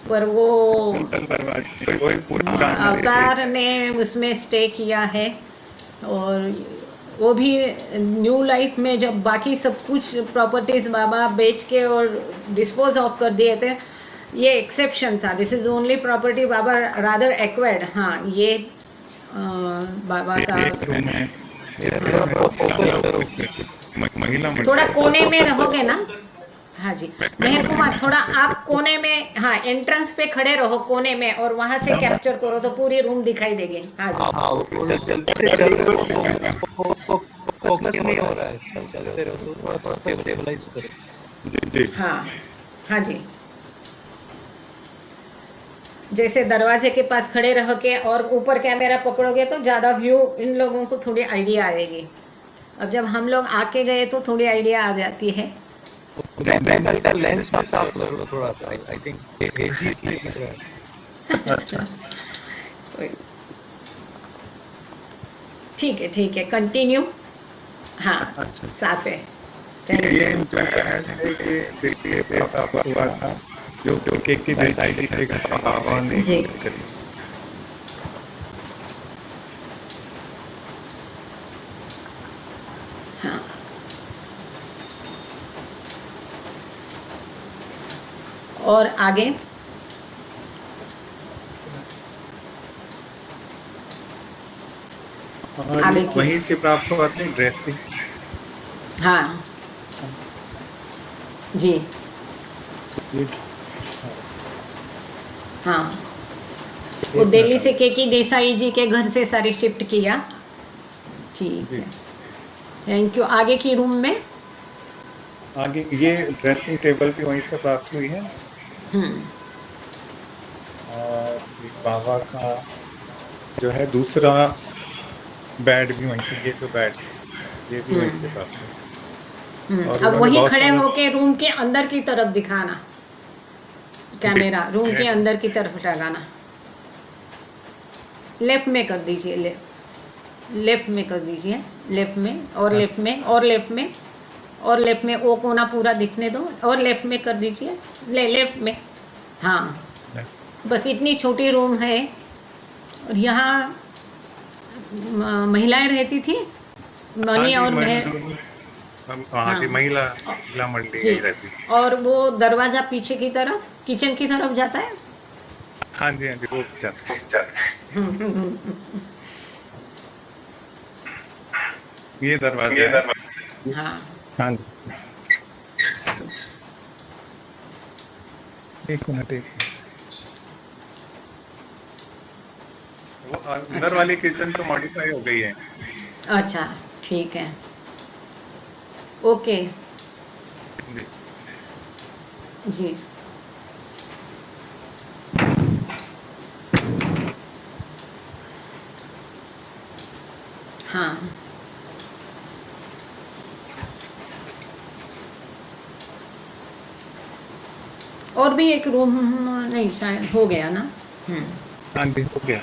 पर वो कोई पुराना अवतार ने उसमें स्टे किया है, और वो भी न्यू लाइफ में जब बाकी सब कुछ प्रॉपर्टीज बाबा बेच के और डिस्पोज ऑफ कर दिए थे, ये एक्सेप्शन था। This is only property Baba rather acquired. हाँ, ये बाबा का महिला थोड़ा कोने में रहोगे ना। हाँ जी मेहर कुमार, थोड़ा आप कोने में, हाँ एंट्रेंस पे खड़े रहो कोने में, और वहां से कैप्चर करो तो पूरी रूम दिखाई देगी। हाँ जी जल्दी से चल रहे हो तो फोकस नहीं हो रहा है, चलते रहो तो थोड़ा सा स्टेबलाइज करो। हाँ हाँ जी, जैसे दरवाजे के पास खड़े रह के और ऊपर कैमरा पकड़ोगे तो ज़्यादा व्यू इन लोगों को थोड़ी आइडिया आएगी। अब जब हम लोग आके गए तो थोड़ी आइडिया आ जाती है। लेंस में साफ करो थोड़ा सा, आई थिंक हेजी इसलिए दिख रहा है। अच्छा ठीक है कंटिन्यू। हाँ अच्छा। साफ है, थैंक यू। ये जो है कि देखिए आपका हुआ था जो केक की डिजाइन दिखेगा बाबा ने जी। करी। हाँ और आगे आगे की। वहीं से प्राप्त हुआ था ड्रेसिंग। हाँ जी हाँ, वो दिल्ली से केकी देसाई जी के घर से सारी शिफ्ट किया। ठीक है, थैंक यू। आगे की रूम में आगे ये ड्रेसिंग टेबल भी वहीं से प्राप्त हुई है, और बाबा का जो है दूसरा बेड भी वहीं से, ये जो बेड ये भी वहीं से प्राप्त हुआ। और अब उन्होंने वहीं बहुत खड़े सारे- होके रूम के अंदर की तरफ दिखाना कैमरा, रूम के अंदर की तरफ लगाना। लेफ्ट में कर दीजिए, लेफ्ट में कर दीजिए, लेफ्ट में और लेफ्ट में और लेफ्ट में और लेफ्ट में, वो कोना पूरा दिखने दो, और लेफ्ट में कर दीजिए, लेफ्ट में। हाँ बस इतनी छोटी रूम है, और यहाँ महिलाएं रहती थी, मनी और वहाँ की महिला मंडी जी। रहती है। और वो दरवाजा पीछे की तरफ किचन की तरफ जाता है। हाँ जी वो जाता है। ये दरवाजा है। हाँ हाँ जी, एक मिनट वो अंदर वाली किचन तो मॉडिफाई हो गई है। अच्छा ठीक है, ओके जी। हाँ और भी एक रूम नहीं शायद हो गया ना। हाँ जी हो गया।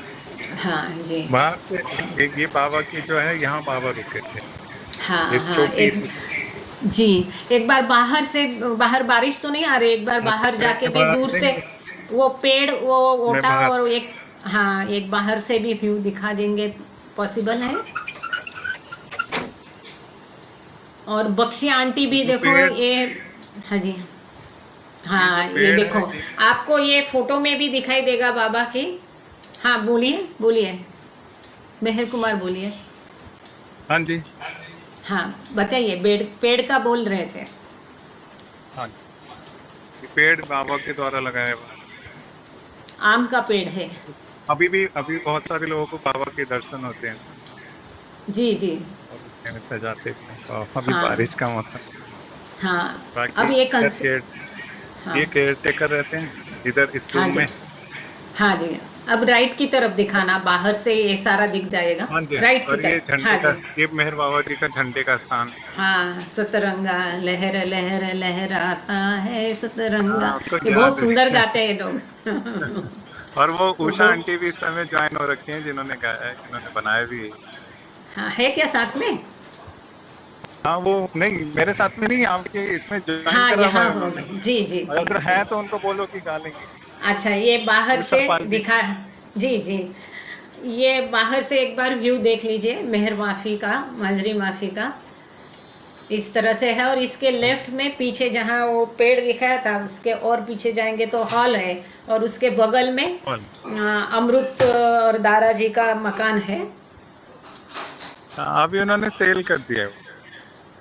हाँ जी बाहर से एक ये बाबा की जो है, यहाँ बाबा रुके थे। हाँ एक हाँ छोटी एक सी जी, एक बार बाहर से, बाहर बारिश तो नहीं आ रही, एक बार बाहर जाके भी दूर से वो पेड़ वो ओटा बाहर और एक, हाँ एक बाहर से भी व्यू दिखा देंगे, पॉसिबल है। और बख्शी आंटी भी देखो पेड़- ये, हाँ जी हाँ ये जो ये पेड़ देखो है, आपको ये फोटो में भी दिखाई देगा बाबा की। हाँ बोलिए बोलिए मेहर कुमार बोलिए। हाँ जी हाँ बताइए, पेड़ का बोल रहे थे। हाँ जी, ये पेड़ बाबा के द्वारा लगाया हुआ। आम का पेड़ है। अभी बहुत सारे लोगों को बाबा के दर्शन होते हैं जी जी और उसमें सजाते हैं। और अभी हाँ। बारिश का मौसम, हाँ बाकी अब ये हाँ ये केयर टेकर रहते हैं इधर इस हाँ रूम जी में। हाँ जी, अब राइट की तरफ दिखाना, बाहर से ये सारा दिख जाएगा। हाँ जी, राइट की और ये तरफ, झंडे हाँ का, जी ये मेहर बाबा जी का झंडे का स्थान। हाँ, सतरंगा लहर लहर लहराता है सतरंगा, हाँ, आपको ये याद बहुत है। सुंदर गाते हैं लोग। और वो उषा आंटी भी इस समय ज्वाइन हो रखी हैं, जिन्होंने गाया है, जिन्होंने बनाया भी है। हाँ है क्या साथ में? हाँ वो नहीं, मेरे साथ में नहीं, आपके इसमें ज्वाइन हाँ करा हुआ यहाँ है हो उन्होंने। जी जी और जी अगर है तो उनको बोलो कि गा लेंगे। अच्छा, ये बाहर से वृषभपाल जी। दिखा। जी जी, ये बाहर से एक बार व्यू देख लीजिए मेहर माफी का, माजरी माफी का, इस तरह से है। और इसके लेफ्ट में पीछे जहाँ वो पेड़ दिखाया था उसके और पीछे जाएंगे तो हॉल है, और उसके बगल में अमृत और दाराजी का मकान है। अभी उन्होंने सेल कर दिया है वो।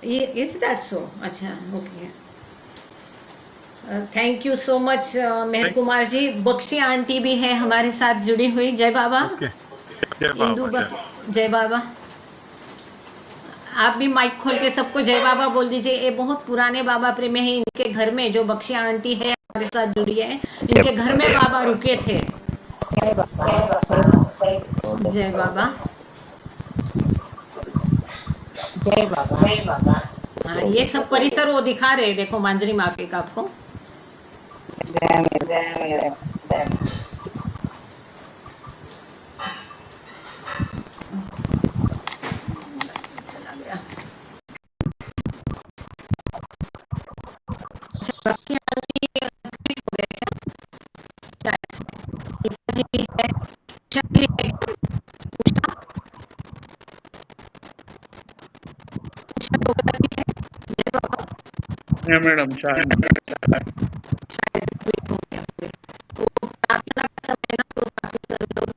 ये इज दैट सो? अच्छा, okay. Thank you so much Meher Kumar ji. Bakshi aunty भी है हमारे साथ जुड़ी हुई। जय बाबा। ओके, जय इंदू बाबा, जय बाबा। आप भी माइक खोल के सबको जय बाबा बोल दीजिए। ये बहुत पुराने बाबा प्रेमी है। इनके घर में जो बख्शी आंटी है हमारे साथ जुड़ी है, इनके घर में बाबा रुके थे। जय बाबा। जय बाबा। हाँ, ये सब परिसर वो दिखा रहे हैं, देखो मांजरी माफी का आपको। चला गया। अच्छा, बख्शी आंटी हो गए क्या? शायद। जी भी है, उषा भी है। उषा डोगरा जी है। जय बाबा। मैडम चाय। शायद भी हो गया। तो प्रार्थना का समय ना, तो काफी सारे लोग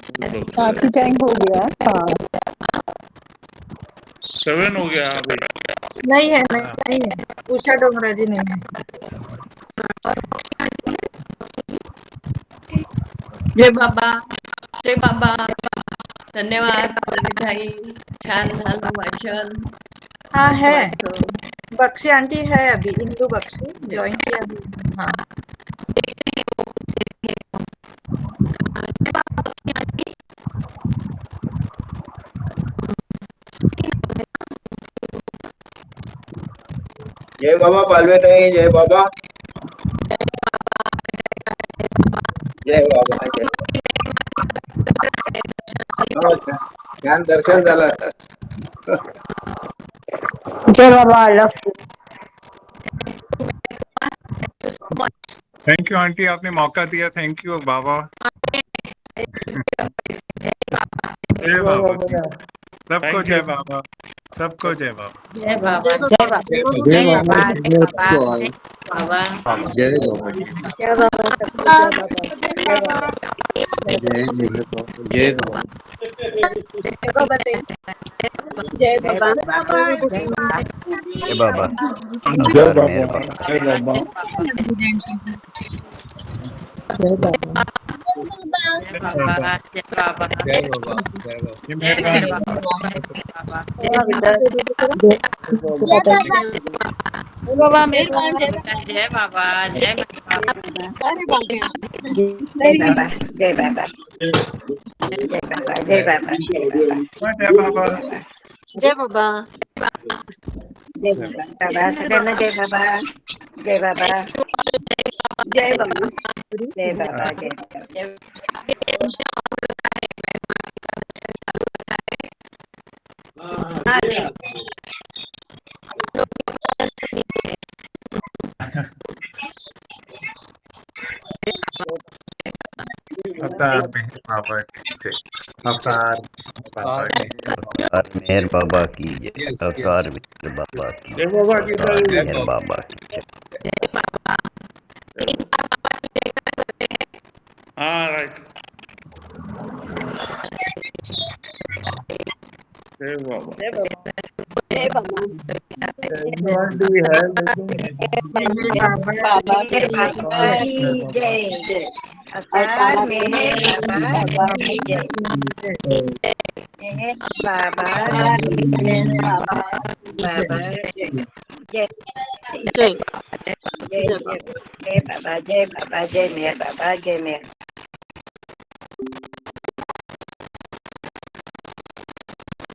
शायद काफी टाइम हो गया। हाँ, 7 हो गया अभी। नहीं है, नहीं है, उषा डोगरा जी नहीं है। जय बाबा, जय बाबा. धन्यवाद भाई, छान झालं वाचन. हाँ है, महत्वाचं. बख्शी आंटी है अभी, इंदू बख्शी ज्वाइन किया अभी। हाँ, जय बाबा पालवे नहीं, जय बाबा, जय बाबा, जय. हो, छान दर्शन झालं. जय बाबा, थैंक यू आंटी, आपने मौका दिया। थैंक यू बाबा। जय बाबा की। सबको जय बाबा, सबको जय बाबा। जय बाबा, जय बाबा, जय बाबा, जय बाबा, जय बाबा, जय बाबा, जय बाबा, जय बाबा, जय बाबा, जय बाबा। जय अवतार बाबा, मेहर बाबा। जय बाबा, जय बाबा, जय बाबा. जय बाबा, ये मेहरबानी। बाबा मेहरबान. जय बाबा, जय बाबा. जय बाबा, जय बाबा, जय बाबा, जय बाबा, जय बाबा। जय बाबा. जय बाबा, सगळ्यांना जय बाबा, जय बाबा, जय बाबा, जय बाबा, जय अवतार मेहर बाबा की जय। अवतार बाबा की जय। अवतार मेहर बाबा की जय। अवतार मेहर बाबा की जय बाबा की अवतार जय। मेहर बाबा की जय। हाँ राइट। जय बाबा। जय बाबा, आंटी है बाबा की जय, जय अवतार मेहर बाबा की जय, मेहर बाबा, मेहर बाबा, बाबा जय, जय, जय, जय बाबा, जय बाबा, जय मेहर बाबा, जय मेहर.